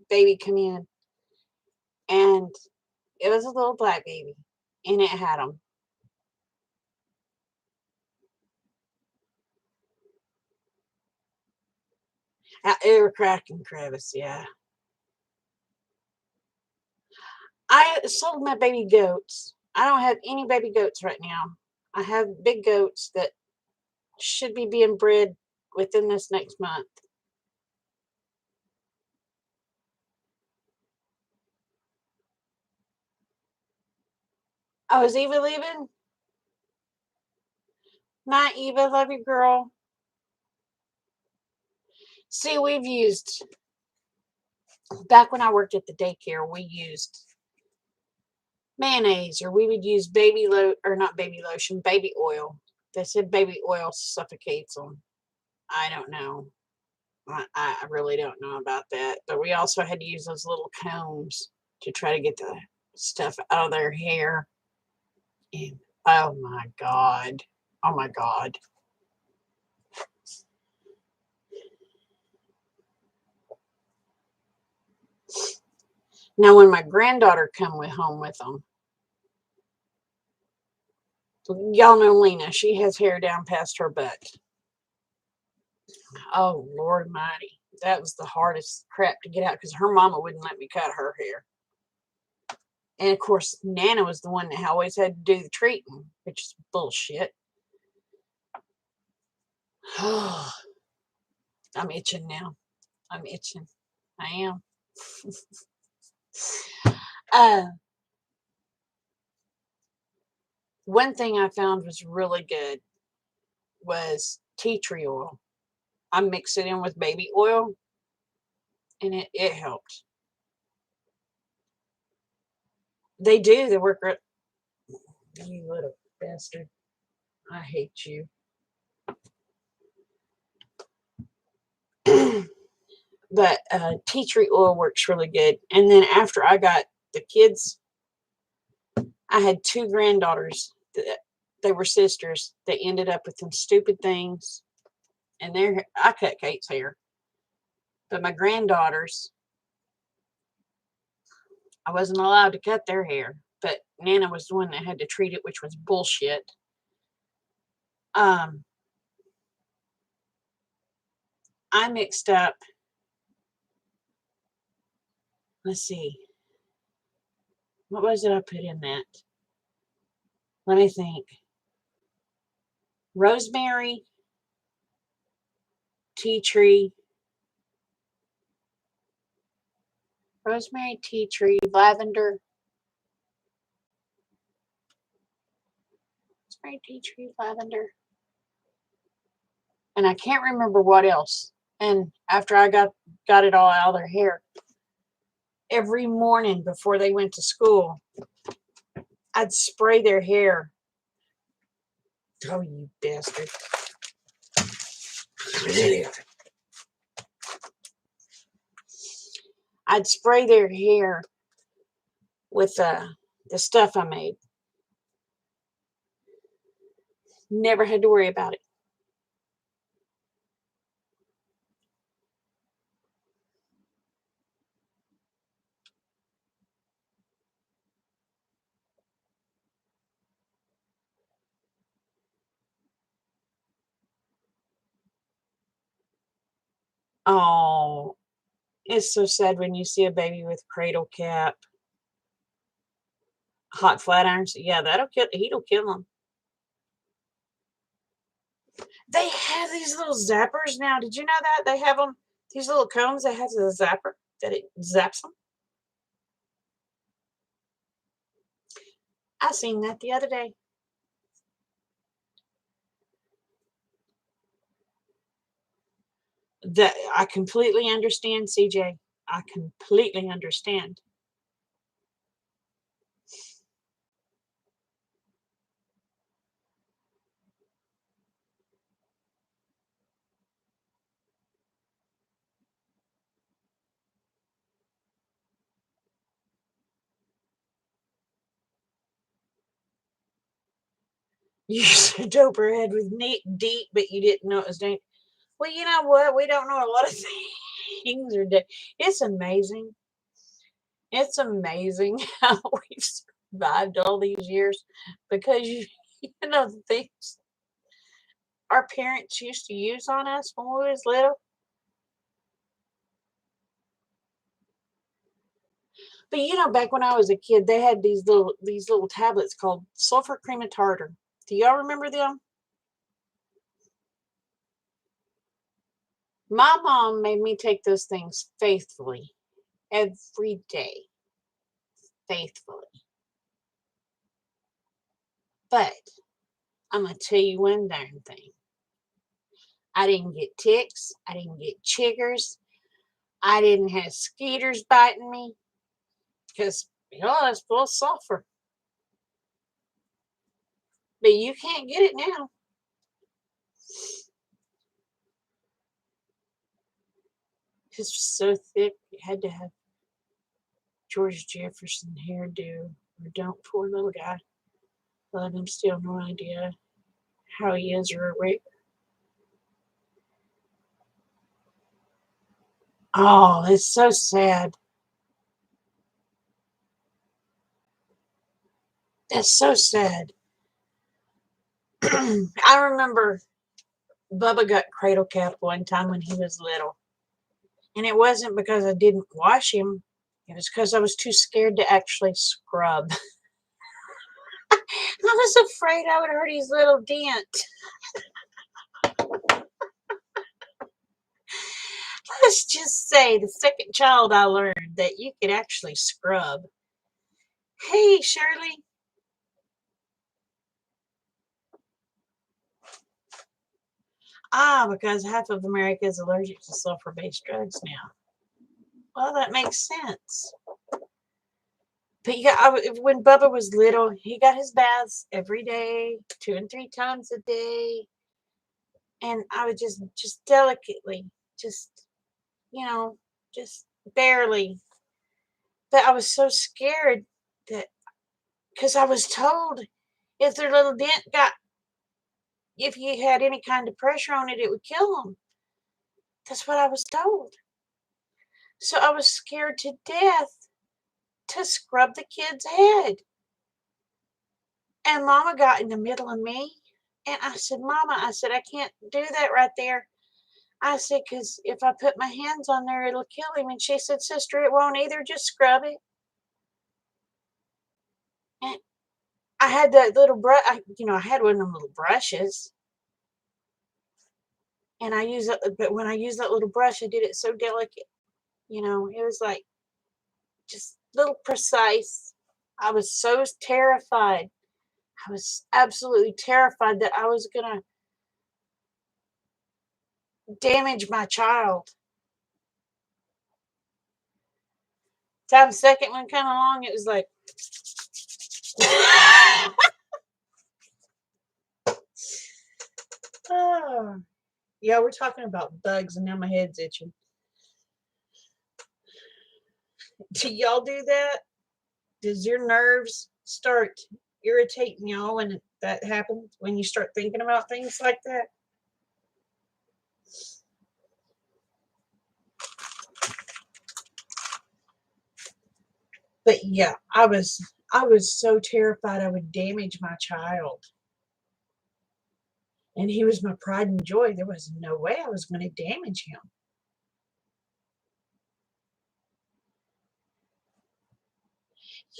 baby come in, and it was a little black baby, and it had them. They were cracking crevice. Yeah, I sold my baby goats. I don't have any baby goats right now. I have big goats that should be being bred within this next month. Oh, is Eva leaving? Not Eva, love you, girl. See, we've used back when I worked at the daycare, we used mayonnaise, or we would use or not baby lotion, baby oil. They said baby oil suffocates them. I don't know. I really don't know about that. But we also had to use those little combs to try to get the stuff out of their hair. And oh my God. Oh my God. Now, when my granddaughter come home with them, y'all know Lena. She has hair down past her butt. Oh, Lord mighty. That was the hardest crap to get out because her mama wouldn't let me cut her hair. And of course, Nana was the one that always had to do the treating, which is bullshit. I'm itching now. I'm itching. I am. One thing I found was really good was tea tree oil. I mix it in with baby oil, and it helped. They do. They work. You little bastard. I hate you. But tea tree oil works really good. And then after I got the kids, I had two granddaughters. They were sisters. They ended up with some stupid things. And I cut Kate's hair. But my granddaughters, I wasn't allowed to cut their hair. But Nana was the one that had to treat it, which was bullshit. I mixed up, let's see, what was it I put in that? Let me think. Rosemary, tea tree, lavender, tea tree, lavender, and I can't remember what else. And after I got it all out of their hair, every morning before they went to school, I'd spray their hair. Oh, you bastard. I'd spray their hair with the stuff I made. Never had to worry about it. Oh, it's so sad when you see a baby with cradle cap, hot flat irons. Yeah, heat'll kill them. They have these little zappers now. Did you know that? They have them, these little combs that has a zapper that it zaps them. I seen that the other day. That I completely understand, CJ. I completely understand. You used dope her head with deep, but you didn't know it was dangerous. Well, you know what? We don't know a lot of things are dead. It's amazing. It's amazing how we've survived all these years because you know the things our parents used to use on us when we was little. But you know, back when I was a kid, they had these little tablets called sulfur cream and tartar. Do y'all remember them? My mom made me take those things faithfully every day. Faithfully. But I'm gonna tell you one darn thing. I didn't get ticks. I didn't get chiggers. I didn't have skeeters biting me because it's full of sulfur. But you can't get it now. It's so thick. You had to have George Jefferson hairdo, or don't. Poor little guy. Let him still no idea how he is or wait. Oh, it's so sad. That's so sad. I remember Bubba got cradle capped one time when he was little. And it wasn't because I didn't wash him. It was because I was too scared to actually scrub. I was afraid I would hurt his little dent. Let's just say the second child I learned that you could actually scrub. Hey, Shirley. Because half of America is allergic to sulfur-based drugs now. Well, that makes sense. But yeah, when Bubba was little, he got his baths every day, 2 and 3 times a day, and I would just delicately, just you know, just barely. But I was so scared that because I was told if their little dent got, if you had any kind of pressure on it, it would kill them. That's what I was told. So I was scared to death to scrub the kid's head. And Mama got in the middle of me. And I said, Mama, I said, I can't do that right there. I said, because if I put my hands on there, it'll kill him. And she said, Sister, it won't either. Just scrub it. And I had that little brush, I had one of them little brushes. And I used it, but when I used that little brush, I did it so delicate. It was like just little precise. I was so terrified. I was absolutely terrified that I was going to damage my child. Time the second one came along, it was like, oh, yeah, we're talking about bugs, and now my head's itching. Do y'all do that? Does your nerves start irritating y'all when that happens? When you start thinking about things like that? But yeah, I was so terrified I would damage my child. And he was my pride and joy. There was no way I was going to damage him.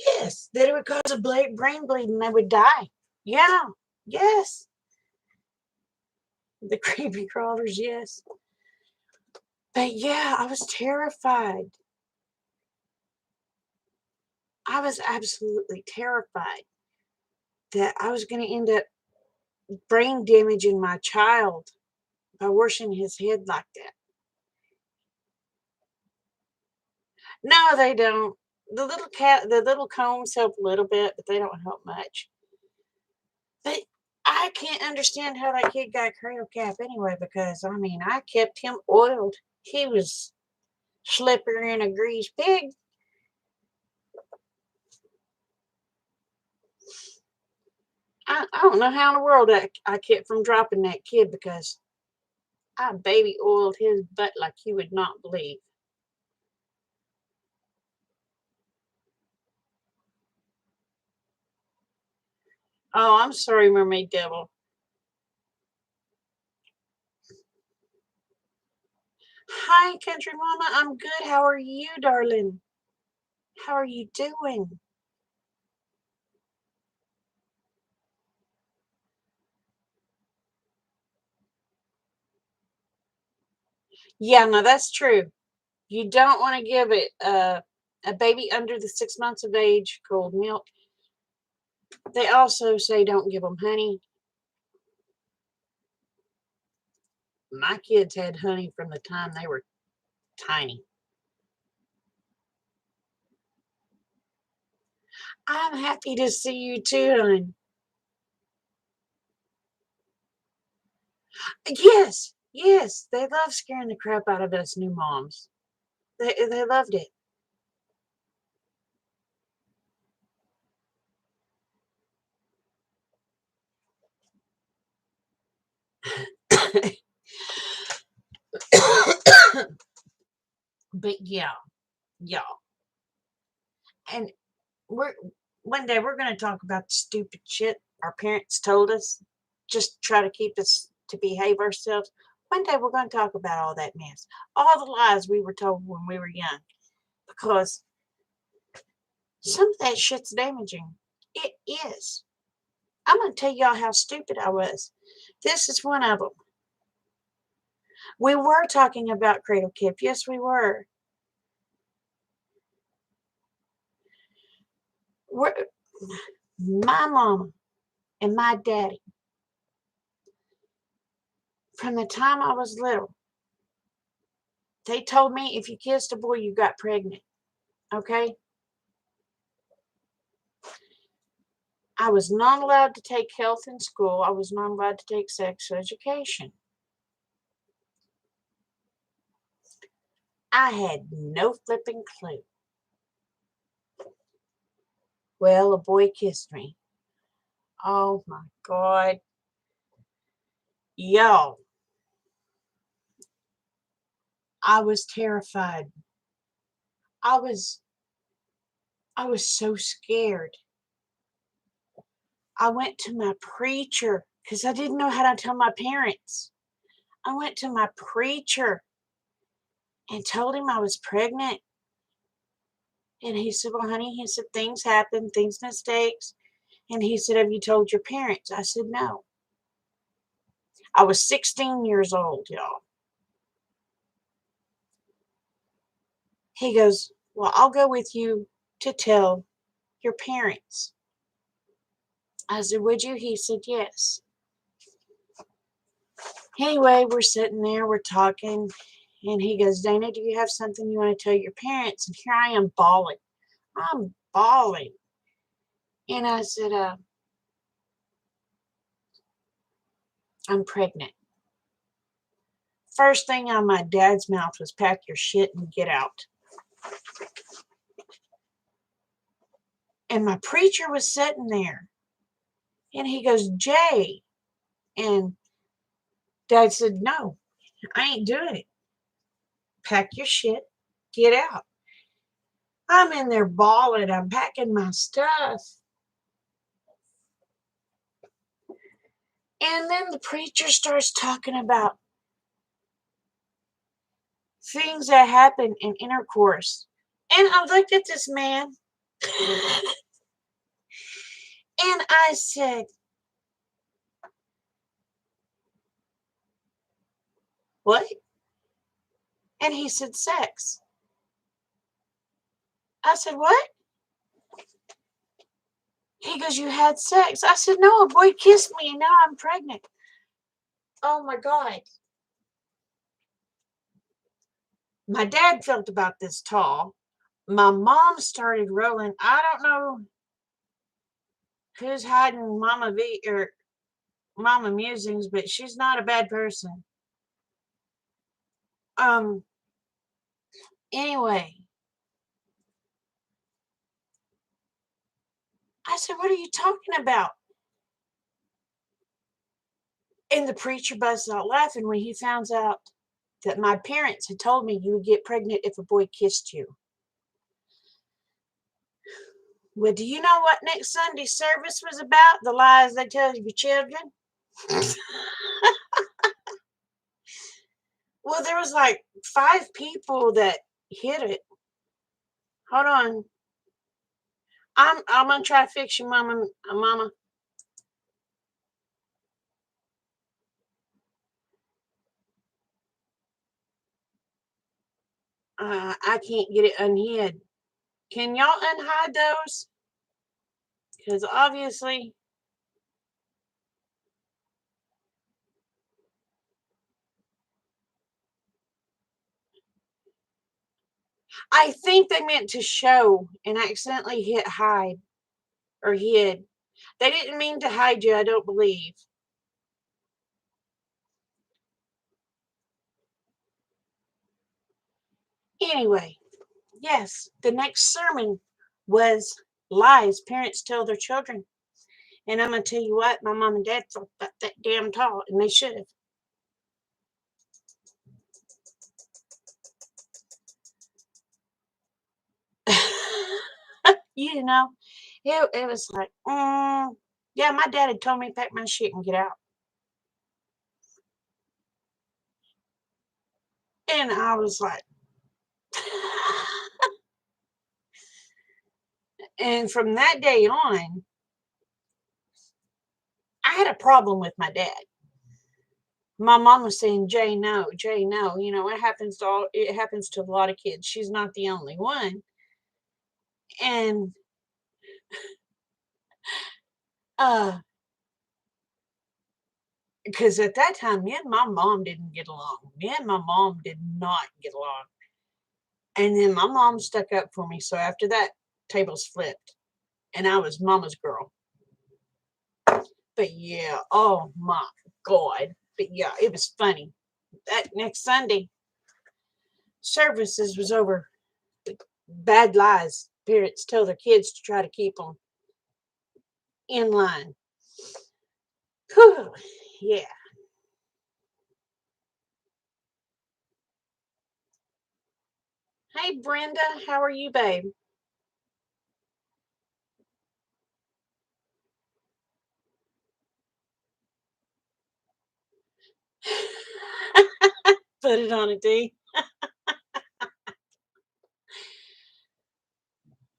Yes, that it would cause a brain bleed and they would die. Yeah, yes. The creepy crawlers, yes. But yeah, I was terrified. I was absolutely terrified that I was going to end up brain damaging my child by washing his head like that. No, they don't. The little combs help a little bit, but they don't help much. But I can't understand how that kid got cradle cap anyway, because I mean, I kept him oiled. He was slippery in a grease pig. I don't know how in the world I kept from dropping that kid because I baby oiled his butt like you would not believe. Oh, I'm sorry, Mermaid Devil. Hi, Country Mama. I'm good. How are you, darling? How are you doing? Yeah, no, that's true. You don't want to give it a baby under the 6 months of age cold milk. They also say don't give them honey. My kids had honey from the time they were tiny. I'm happy to see you too, hon. Yes, yes, they love scaring the crap out of us new moms. They loved it. But yeah, yeah. And we're one day we're going to talk about the stupid shit our parents told us, just to try to keep us to behave ourselves. One day we're going to talk about all that mess, all the lies we were told when we were young, because some of that shit's damaging. It is. I'm going to tell y'all how stupid I was. This is one of them. We were talking about Cradle Kip. Yes, we were. We're my mom and my daddy, from the time I was little, they told me if you kissed a boy, you got pregnant. Okay? I was not allowed to take health in school. I was not allowed to take sex education. I had no flipping clue. Well, a boy kissed me. Oh my God. Y'all, I was terrified. I was I was so scared. I went to my preacher because I didn't know how to tell my parents. I went to my preacher and told him I was pregnant. And he said, "Well, honey," he said, "things happen, things mistakes." And he said, "Have you told your parents?" I said, "No." I was 16 years old, y'all. He goes, "Well, I'll go with you to tell your parents." I said, "Would you?" He said, "Yes." Anyway, we're sitting there, we're talking, and he goes, "Dana, do you have something you want to tell your parents?" And here I am bawling. I'm bawling. And I said, "I'm pregnant." First thing out of my dad's mouth was, "Pack your shit and get out." And my preacher was sitting there, and he goes, "Jay." And Dad said, "No, I ain't doing it. Pack your shit, get out." I'm in there bawling. I'm packing my stuff. And then the preacher starts talking about things that happen in intercourse. And I looked at this man and I said, "What?" And he said, "Sex." I said, "What?" He goes, "You had sex." I said, "No, a boy kissed me and now I'm pregnant." Oh my God. My dad felt about this tall. My mom started rolling. I don't know who's hiding Mama V or Mama Musings, but she's not a bad person. Um, anyway, I said, "What are you talking about?" And the preacher busted out laughing when he found out that my parents had told me you would get pregnant if a boy kissed you. Well, do you know what next Sunday's service was about? The lies they tell your children? Well, there was like 5 people that hit it. Hold on. I'm gonna try to fix you, mama. I can't get it unhid. Can y'all unhide those? Because obviously, I think they meant to show and accidentally hit hide or hid. They didn't mean to hide you, I don't believe. Anyway, yes, the next sermon was lies parents tell their children. And I'm going to tell you what, my mom and dad thought that damn tall, and they should have. You know, It was like, yeah, my dad had told me to pack my shit and get out. And I was like, and from that day on, I had a problem with my dad. My mom was saying, Jay, no, Jay, no. You know, it happens to a lot of kids. She's not the only one. And uh, because at that time, me and my mom didn't get along. Me and my mom did not get along. And then my mom stuck up for me. So after that, tables flipped. And I was mama's girl. But yeah, oh my God. But yeah, it was funny. That next Sunday, services was over. Bad lies parents tell their kids to try to keep them in line. Whew, yeah. Hey, Brenda, how are you, babe? Put it on a D.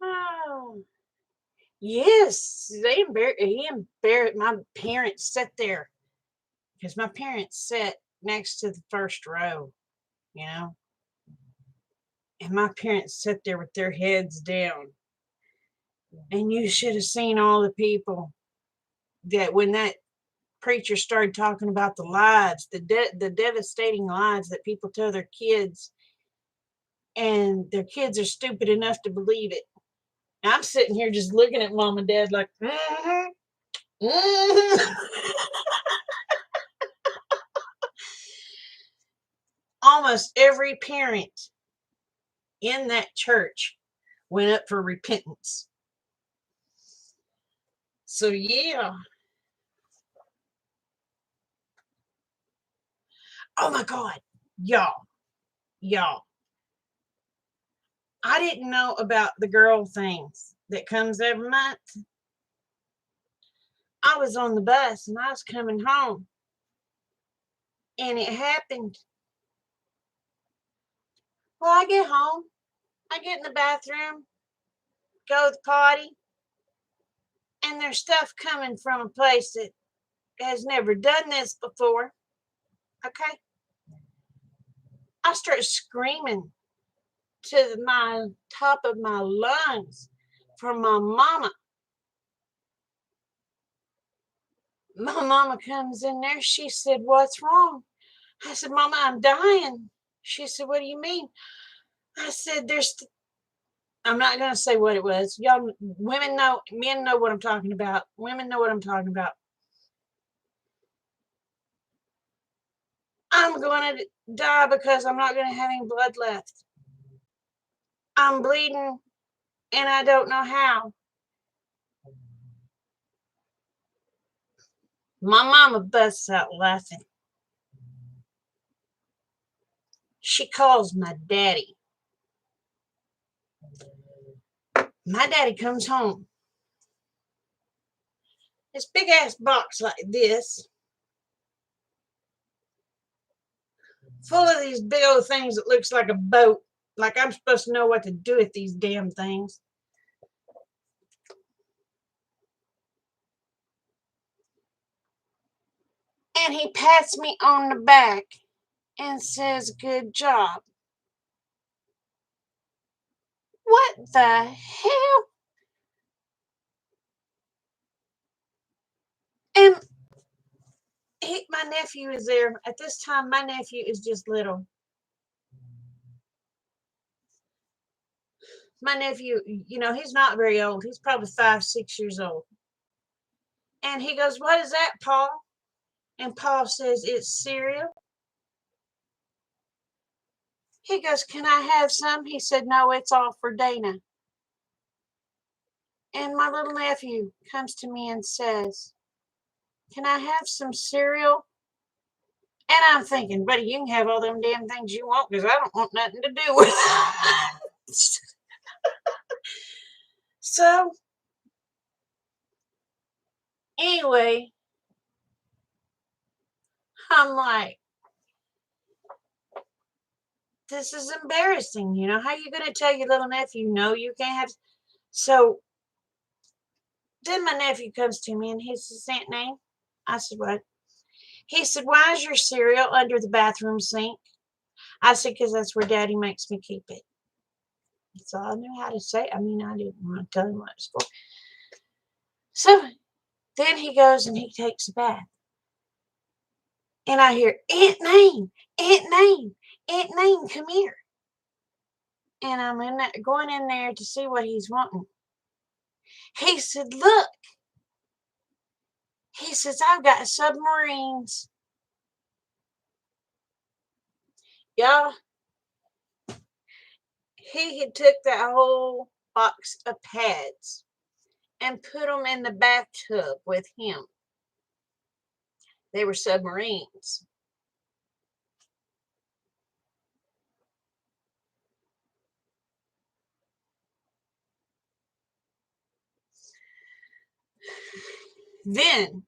Oh, yes, he embarrassed my parents sat there because my parents sat next to the first row, you know, and my parents sat there with their heads down. And you should have seen all the people that when that preacher started talking about the lies, the devastating lies that people tell their kids, and their kids are stupid enough to believe it. And I'm sitting here just looking at mom and dad like, mm-hmm. Almost every parent in that church went up for repentance. So yeah. Oh my God. Y'all, y'all. I didn't know about the girl things that comes every month. I was on the bus and I was coming home. And it happened. Well, I get home. I get in the bathroom, go to the potty, and there's stuff coming from a place that has never done this before. Okay. I start screaming to my top of my lungs for my mama. My mama comes in there. She said, "What's wrong?" I said, "Mama, I'm dying." She said, "What do you mean?" I said, I'm not going to say what it was. Y'all, women know, men know what I'm talking about. Women know what I'm talking about. I'm going to die because I'm not going to have any blood left. I'm bleeding and I don't know how. My mama busts out laughing. She calls my daddy. My daddy comes home. This big ass box like this, full of these big old things that looks like a boat. Like I'm supposed to know what to do with these damn things. And he pats me on the back and says, "Good job." What the hell? And my nephew is there. At this time, my nephew is just little. My nephew, he's not very old. He's probably 5, 6 years old. And he goes, "What is that, Paul?" And Paul says, "It's cereal." He goes, "Can I have some?" He said, "No, it's all for Dana." And my little nephew comes to me and says, "Can I have some cereal?" And I'm thinking, "Buddy, you can have all them damn things you want because I don't want nothing to do with it." So Anyway, I'm like, this is embarrassing. You know, how you going to tell your little nephew, no, you can't have. So then my nephew comes to me and he says, Aunt Name. I said, what? He said, why is your cereal under the bathroom sink? I said, because that's where Daddy makes me keep it. That's all I knew how to say. I mean, I didn't want to tell him what it's for. So then he goes and he takes a bath. And I hear, Aunt Name, Aunt Name, Aunt Name, come here. And I'm going in there to see what he's wanting. He said, look. He says, I've got submarines. Y'all, he had took that whole box of pads and put them in the bathtub with him. They were submarines. Then,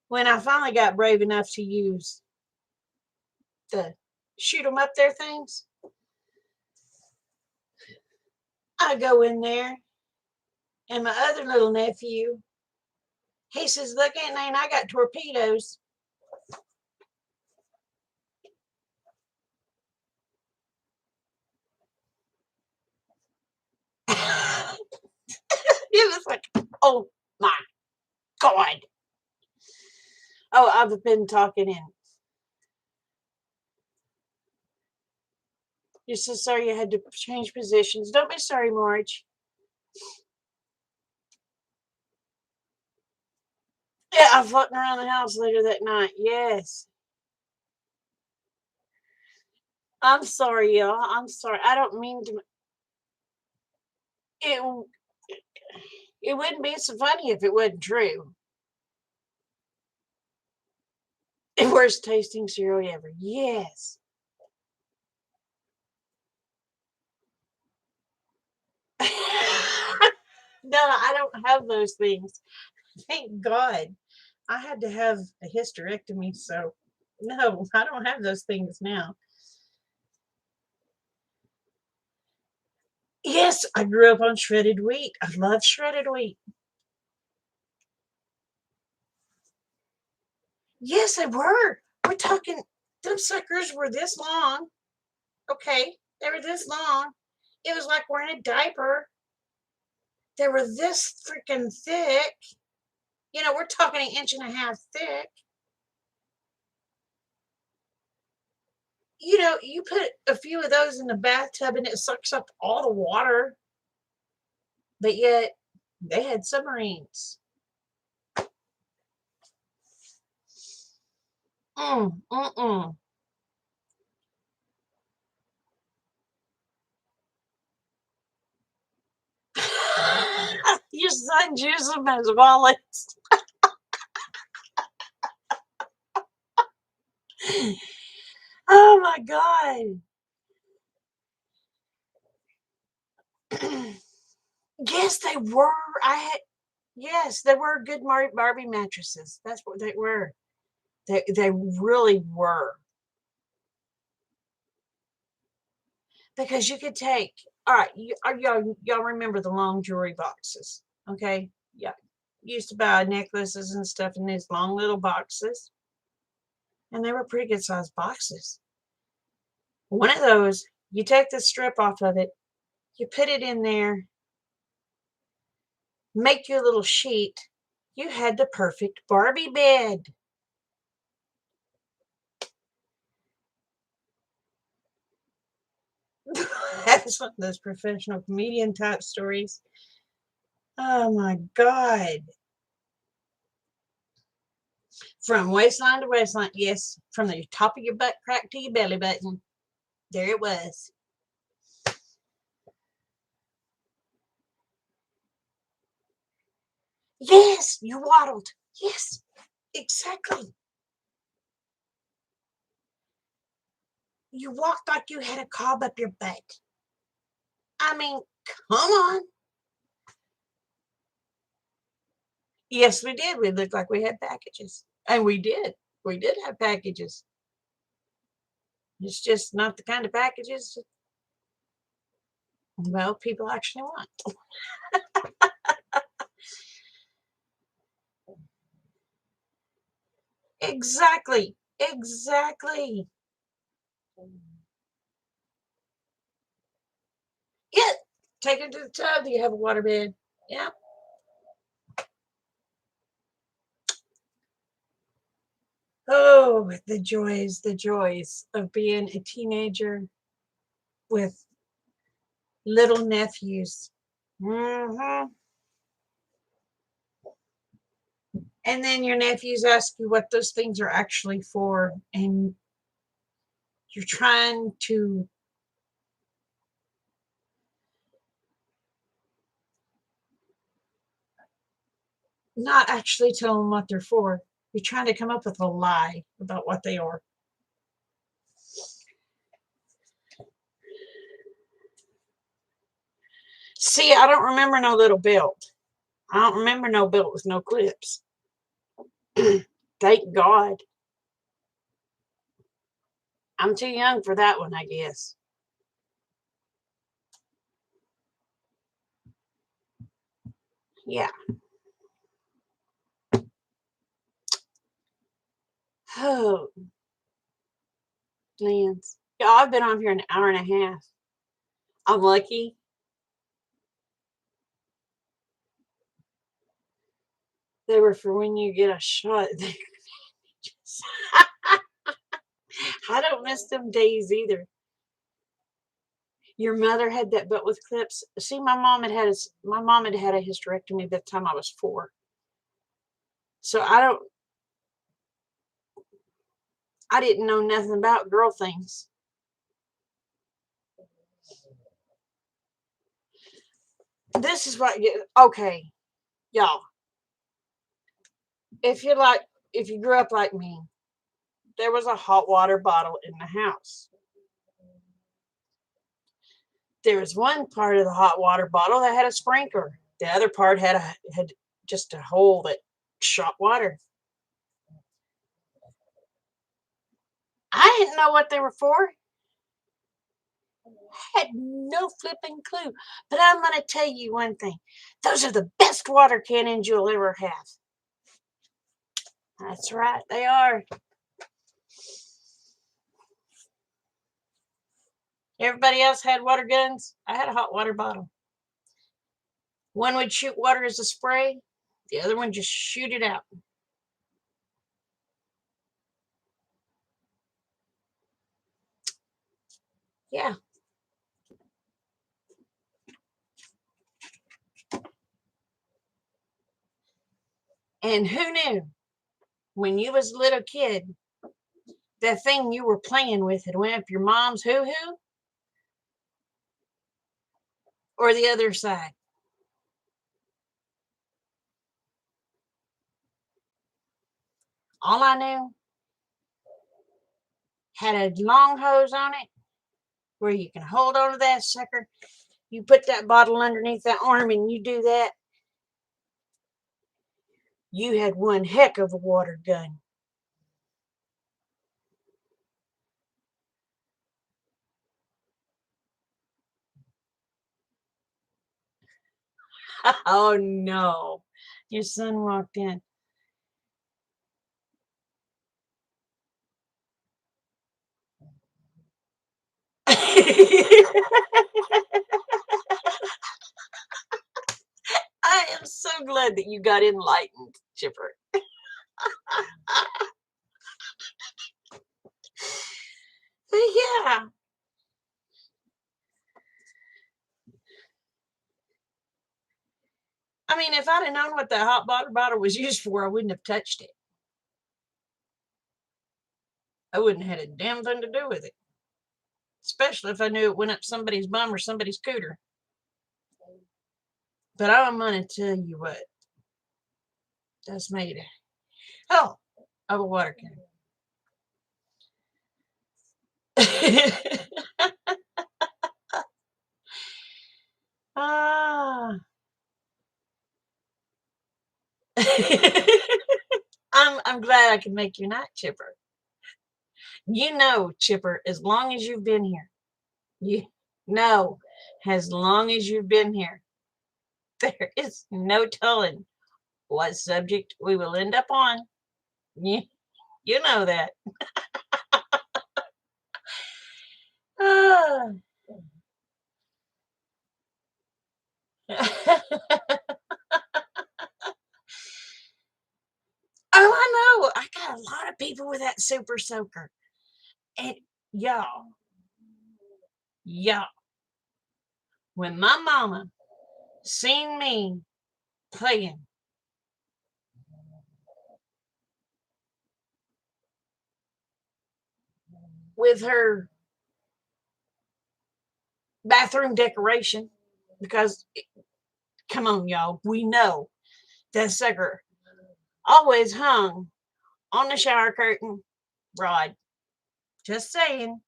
when I finally got brave enough to use the shoot them up there things, I go in there, and my other little nephew, he says, look, Aunt Nane, I got torpedoes. It was like, oh my God. Oh, I've been talking in. You're so sorry you had to change positions. Don't be sorry, Marge. Yeah, I'm floating around the house later that night. Yes. I'm sorry, y'all. I'm sorry. I don't mean to. It, it wouldn't be so funny if it wasn't true. Worst tasting cereal ever. Yes. No, I don't have those things. Thank God. I had to have a hysterectomy, so no, I don't have those things now. Yes, I grew up on shredded wheat. I love shredded wheat. Yes, they were. We're talking, them suckers were this long. Okay, they were this long. It was like wearing a diaper. They were this freaking thick. You know, we're talking an inch and a half thick. You know, you put a few of those in the bathtub and it sucks up all the water. But yet, they had submarines. Mm. Your son used them as wallets. Oh my God. Yes, they were. Yes, they were good Barbie mattresses. That's what they were. They really were. Because you could take, all right, y'all remember the long jewelry boxes, okay? Yeah. Used to buy necklaces and stuff in these long little boxes. And they were pretty good sized boxes. One of those, you take the strip off of it, you put it in there, make your little sheet. You had the perfect Barbie bed. That's one of those professional comedian type stories. Oh my God. From waistline to waistline. Yes. From the top of your butt crack to your belly button. There it was. Yes. You waddled. Yes. Exactly. You walked like you had a cob up your butt. I mean, come on. Yes, we did. We looked like we had packages. And we did. We did have packages. It's just not the kind of packages, well, people actually want. Exactly. Exactly. Yeah. Take it to the tub. You have a waterbed. Yeah. Oh, the joys of being a teenager with little nephews. Hmm. And then your nephews ask you what those things are actually for, and you're trying to not actually tell them what they're for. You're trying to come up with a lie about what they are. See, I don't remember no little belt. I don't remember no belt with no clips. Thank God. I'm too young for that one, I guess. Yeah. Oh, Lance. Yeah, I've been on here an hour and a half. I'm lucky. They were for when you get a shot. I don't miss them days either. Your mother had that butt with clips. See, my mom had had a hysterectomy by the time I was 4. So I didn't know nothing about girl things. This is what okay, y'all. If you're like if you grew up like me, there was a hot water bottle in the house. There was one part of the hot water bottle that had a sprinkler. The other part had just a hole that shot water. I didn't know what they were for. Had no flipping clue. But I'm going to tell you one thing. Those are the best water cannons you'll ever have. That's right, they are. Everybody else had water guns. I had a hot water bottle. One would shoot water as a spray. The other one just shoot it out. Yeah. And who knew when you was a little kid, that thing you were playing with had went up your mom's hoo-hoo or the other side? All I knew had a long hose on it where you can hold on to that sucker. You put that bottle underneath that arm and you do that. You had one heck of a water gun. Oh no. Your son walked in. I am so glad that you got enlightened, Chipper. Yeah. I mean, if I'd have known what that hot water bottle was used for, I wouldn't have touched it. I wouldn't have had a damn thing to do with it. Especially if I knew it went up somebody's bum or somebody's cooter. But I'm gonna tell you what, that's made a hell of a water cannon. Ah, I'm glad I can make your night, Chipper. You know, Chipper, as long as you've been here, you know, as long as you've been here, there is no telling what subject we will end up on. You, you know that. Ah. Oh, I know. I got a lot of people with that super soaker. And y'all, y'all, when my mama seen me playing with her bathroom decoration, because come on, y'all, we know that sucker always hung on the shower curtain rod. Just saying,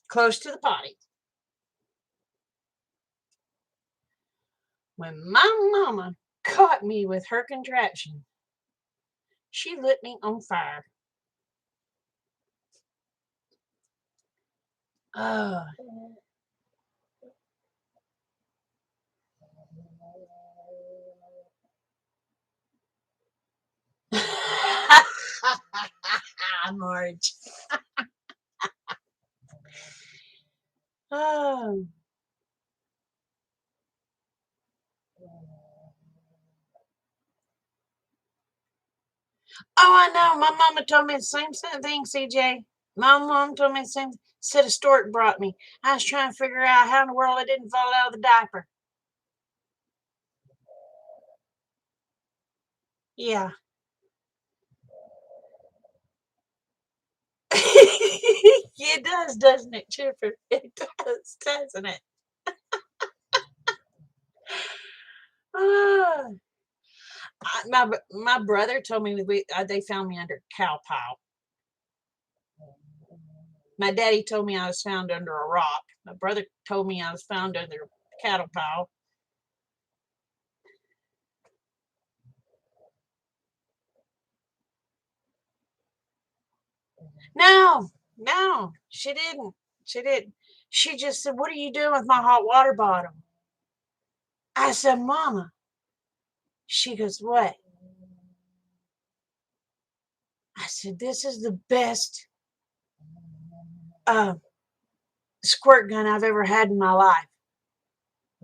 close to the potty. When my mama caught me with her contraption, she lit me on fire. Oh. Marge. Oh. Oh, I know. My mama told me the same thing, CJ. My mom told me the same. Said a stork brought me. I was trying to figure out how in the world I didn't fall out of the diaper. Yeah. It does, doesn't it, Chipper? It does, doesn't it? Ah. My brother told me they found me under a cow pile. My daddy told me I was found under a rock. My brother told me I was found under a cattle pile. No, no, she didn't. She didn't. She just said, "What are you doing with my hot water bottle?" I said, "Mama." She goes, "What?" I said, "This is the best uh, squirt gun I've ever had in my life."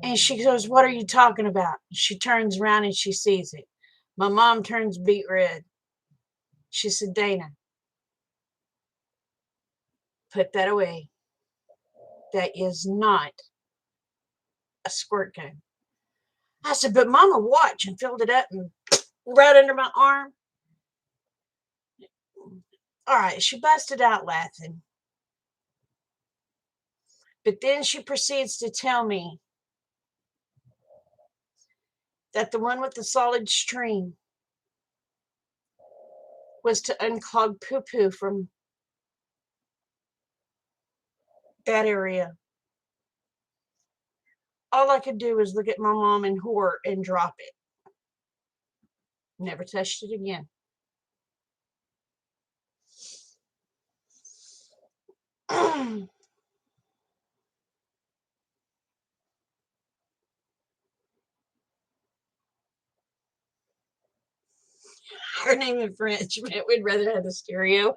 And she goes, "What are you talking about?" She turns around and she sees it. My mom turns beet red. She said, "Dana, put that away. That is not a squirt gun." I said, "But Mama, watch," and filled it up and right under my arm. All right, she busted out laughing. But then she proceeds to tell me that the one with the solid stream was to unclog poo poo from that area. All I could do was look at my mom in horror and drop it. Never touched it again. Her name in French, but we'd rather have the stereo.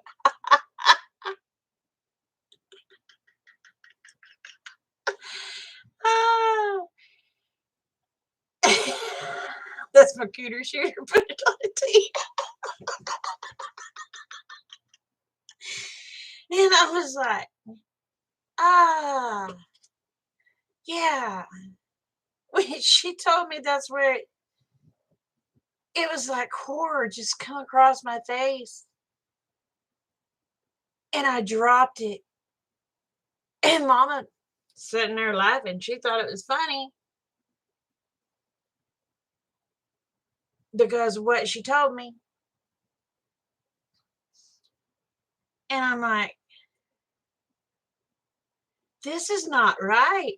Ah. That's my cooter shooter. Put it on the tee. And I was like, ah, yeah. When she told me that's where it was like horror just come across my face. And I dropped it. And Mama sitting there laughing. She thought it was funny because of what she told me. And I'm like, this is not right.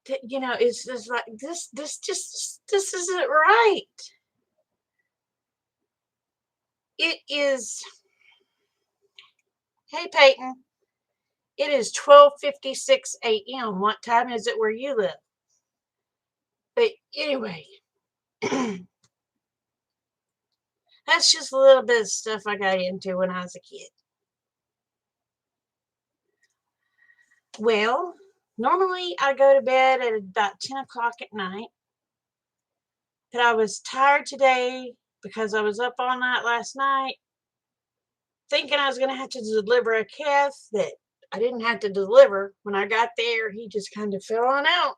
it's just like this isn't right. It is. Hey, Peyton. It is 12:56 a.m. What time is it where you live? But anyway, that's just a little bit of stuff I got into when I was a kid. Well, normally I go to bed at about 10 o'clock at night, but I was tired today because I was up all night last night thinking I was going to have to deliver a calf that I didn't have to deliver. When I got there, he just kind of fell on out.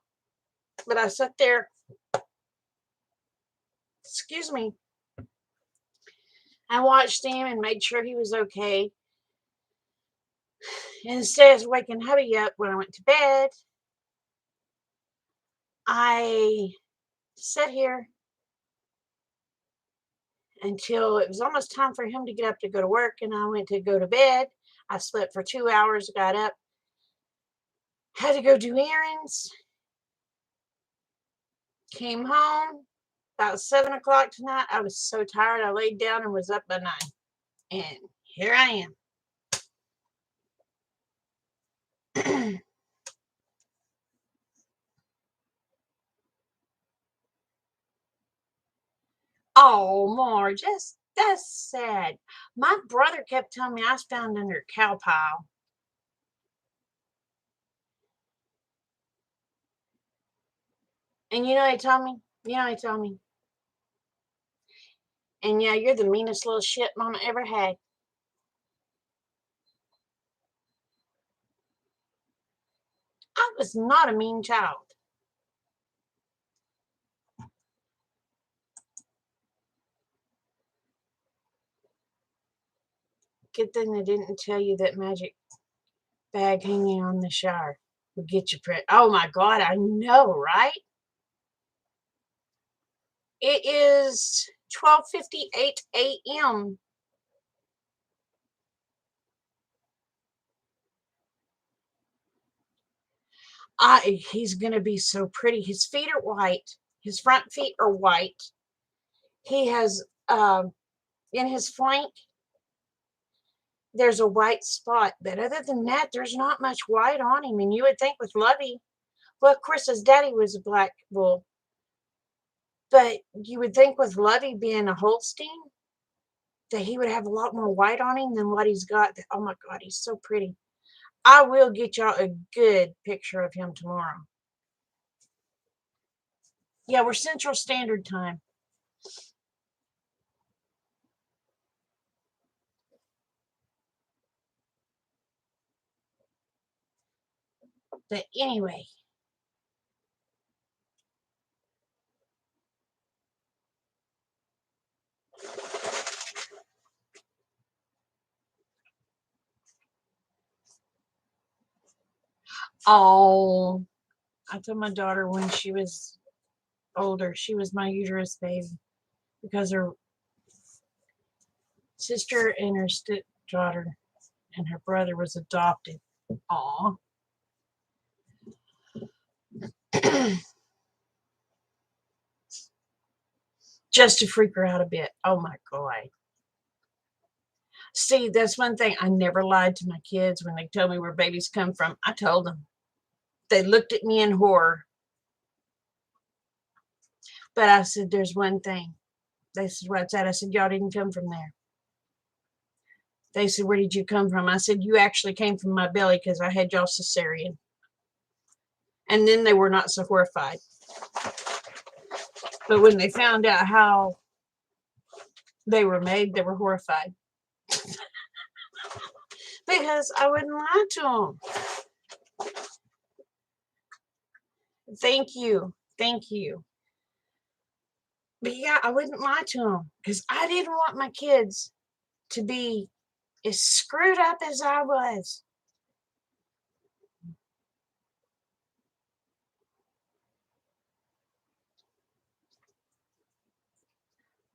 But I sat there, excuse me, I watched him and made sure he was okay. And instead of waking hubby up when I went to bed, I sat here until it was almost time for him to get up to go to work, and I went to go to bed. I slept for 2 hours, got up, had to go do errands, came home about 7 o'clock tonight. I was so tired. I laid down and was up by 9. And here I am. Oh, Marge, that's sad. My brother kept telling me I was found under a cow pile. And you know what he told me? You know what he told me? And yeah, you're the meanest little shit mama ever had. I was not a mean child. Good thing they didn't tell you that magic bag hanging on the shower would get you pregnant. Oh my God, I know, right? It is 12:58 a.m. He's gonna be so pretty. His feet are white. His front feet are white. He has in his flank there's a white spot, but other than that, there's not much white on him. And you would think with Lovey, well, of course, his daddy was a black bull, but you would think with Lovey being a Holstein that he would have a lot more white on him than what he's got. Oh my God, he's so pretty. I will get y'all a good picture of him tomorrow. Yeah, we're Central Standard Time. But anyway, oh, I told my daughter when she was older, she was my uterus baby because her sister and her stepdaughter and her brother was adopted. Aw. Just to freak her out a bit. Oh my God. See, that's one thing. I never lied to my kids when they told me where babies come from. I told them. They looked at me in horror. But I said, there's one thing. They said, what's that? I said, y'all didn't come from there. They said, where did you come from? I said, you actually came from my belly because I had y'all cesarean. And then they were not so horrified. But when they found out how they were made, they were horrified. Because I wouldn't lie to them. Thank you. Thank you. But yeah, I wouldn't lie to them because I didn't want my kids to be as screwed up as I was.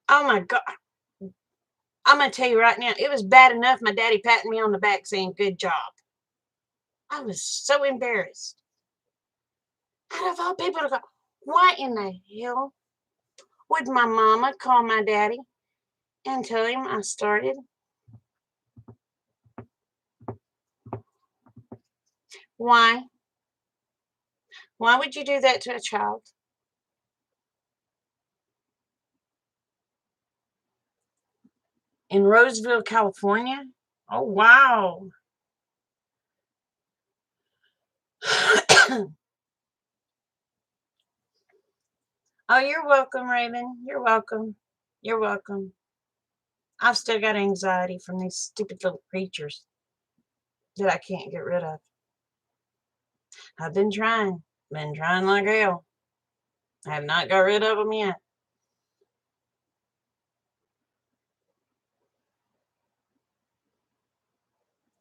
Oh my God. I'm going to tell you right now, it was bad enough my daddy patting me on the back saying, good job. I was so embarrassed. of all people to go, why in the hell would my mama call my daddy and tell him I started? Why? Why would you do that to a child? In Roseville, California? Oh, wow. Oh, you're welcome, Raven. You're welcome. You're welcome. I've still got anxiety from these stupid little creatures that I can't get rid of. I've been trying like hell. I have not got rid of them yet.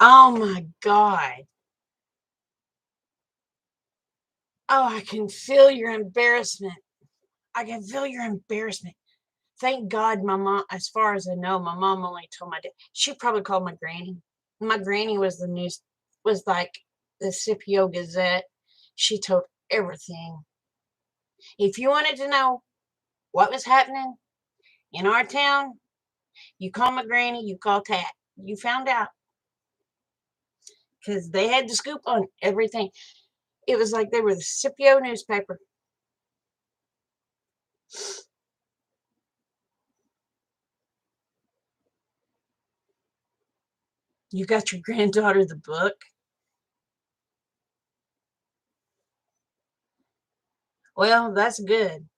Oh my God. Oh, I can feel your embarrassment. I can feel your embarrassment. Thank God my mom, as far as I know, my mom only told my dad. She probably called my granny. My granny was the news, was like the Scipio Gazette. She told everything. If you wanted to know what was happening in our town, you call my granny, you call Tat. You found out because they had the scoop on everything. It was like they were the Scipio newspaper. You got your granddaughter the book? Well, that's good.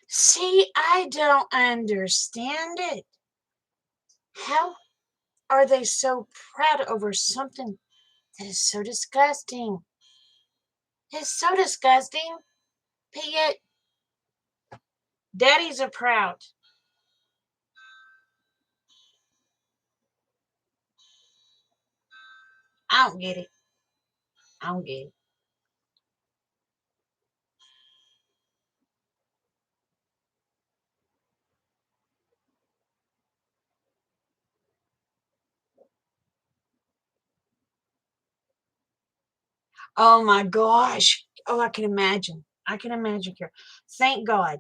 See, I don't understand it. How are they so proud over something that is so disgusting? It's so disgusting. But yet, daddies are proud. I don't get it. I don't get it. Oh my gosh. Oh, I can imagine. I can imagine, Kara. Thank God.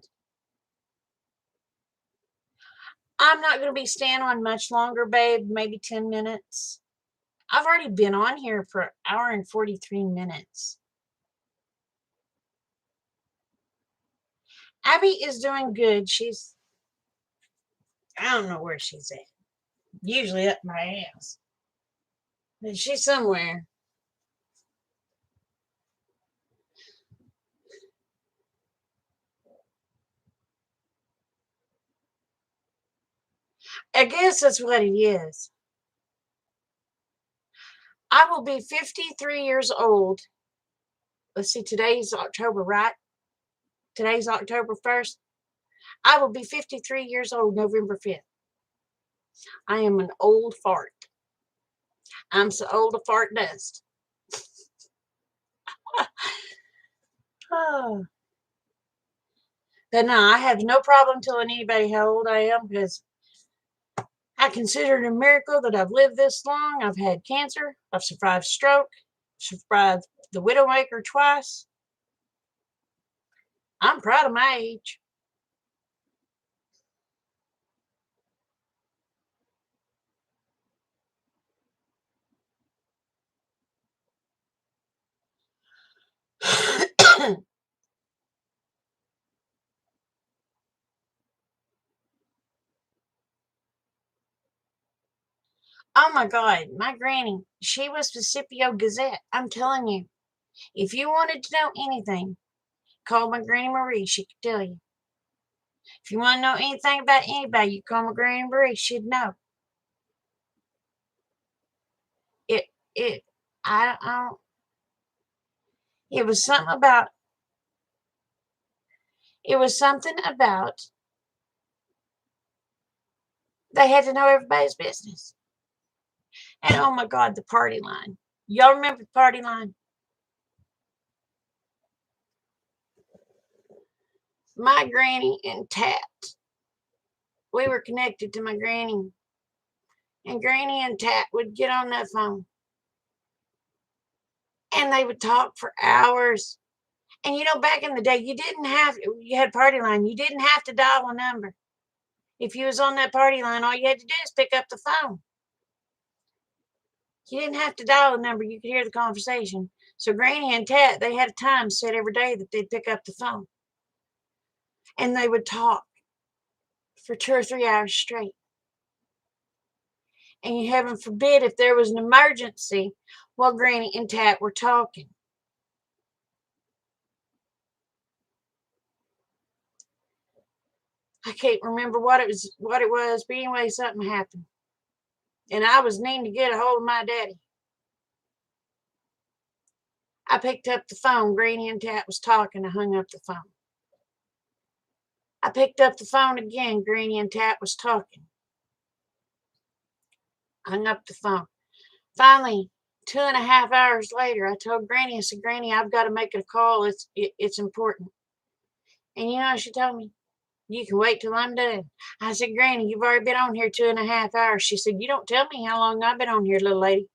I'm not going to be staying on much longer, babe. Maybe 10 minutes. I've already been on here for an hour and 43 minutes. Abby is doing good. I don't know where she's at. Usually up my ass. But she's somewhere. I guess that's what it is. I will be 53 years old. Let's see, today's October, right? Today's October 1st. I will be 53 years old November 5th. I am an old fart. I'm so old to fart dust. Oh. But no, I have no problem telling anybody how old I am because I consider it a miracle that I've lived this long. I've had cancer. I've survived stroke. Survived the widowmaker twice. I'm proud of my age. Oh my God, my granny, she was the Scipio Gazette. I'm telling you, if you wanted to know anything, call my Granny Marie. She could tell you. If you want to know anything about anybody, you call my Granny Marie. She'd know. It, it, I don't, it was something about, it was something about, they had to know everybody's business. And oh my God, the party line. Y'all remember the party line? My granny and Tat we were connected to my granny. And Granny and Tat would get on that phone. And they would talk for hours. And back in the day, you had party line. You didn't have to dial a number. If you was on that party line, all you had to do is pick up the phone. You didn't have to dial a number. You could hear the conversation. So Granny and Tat, they had a time set every day that they'd pick up the phone. And they would talk for 2 or 3 hours straight. And you heaven forbid if there was an emergency while Granny and Tat were talking. I can't remember what it was, but anyway, something happened. And I was needing to get a hold of my daddy. I picked up the phone. Granny and Tat was talking. I hung up the phone. I picked up the phone again. Granny and Tat was talking. I hung up the phone. Finally, 2.5 hours later, I told Granny, I said, Granny, I've got to make a call. It's important. And you know what she told me? You can wait till I'm done. I said, Granny, you've already been on here 2.5 hours. She said, you don't tell me how long I've been on here, little lady.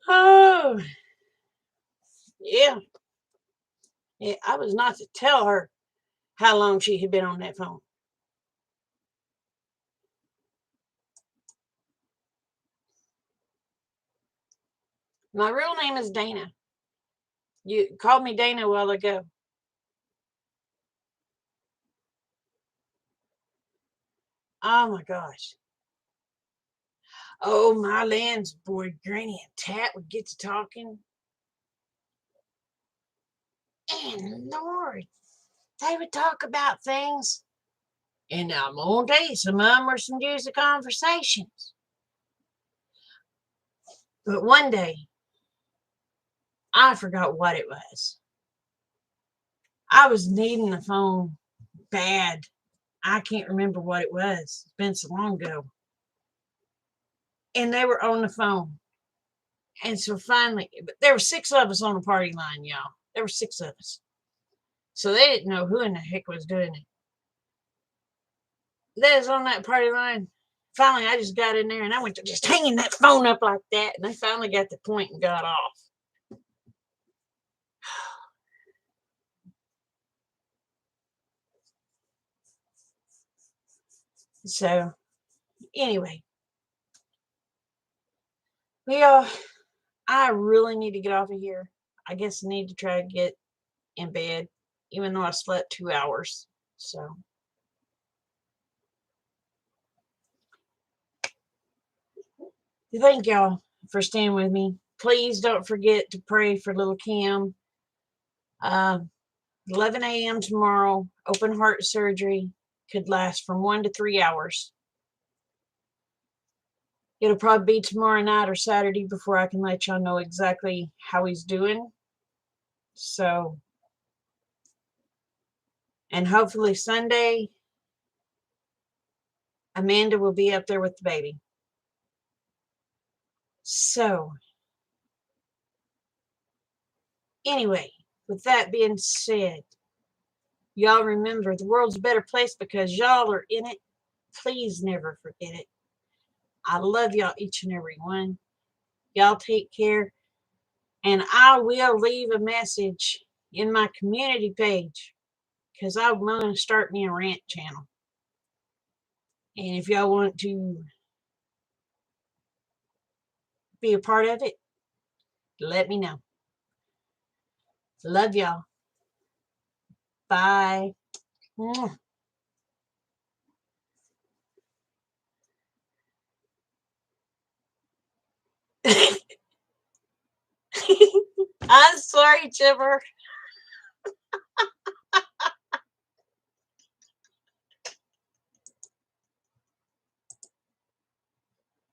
Oh, yeah. Yeah, I was not to tell her how long she had been on that phone. My real name is Dana. You called me Dana a while ago. Oh my gosh. Oh, my lands, boy, Granny and Tat would get to talking. And Lord, they would talk about things. And I'm going to tell you, some of them were some juicy conversations. But one day, I forgot what it was. I was needing the phone bad. I can't remember what it was. It's been so long ago. And they were on the phone. And so finally, there were 6 of us on the party line, y'all. There were 6 of us. So they didn't know who in the heck was doing it. They was on that party line. Finally, I just got in there and I went to just hanging that phone up like that. And they finally got the point and got off. So, anyway. Well, I really need to get off of here. I guess I need to try to get in bed, even though I slept 2 hours. So, thank y'all for staying with me. Please don't forget to pray for little Kim. 11 a.m. tomorrow, open heart surgery. Could last from 1 to 3 hours. It'll probably be tomorrow night or Saturday before I can let y'all know exactly how he's doing. So, and hopefully Sunday, Amanda will be up there with the baby. So, anyway, with that being said, y'all remember the world's a better place because y'all are in it. Please never forget it. I love y'all, each and every one. Y'all take care. And I will leave a message in my community page because I'm going to start me a rant channel. And if y'all want to be a part of it, let me know. Love y'all. Bye. I'm sorry, Chipper.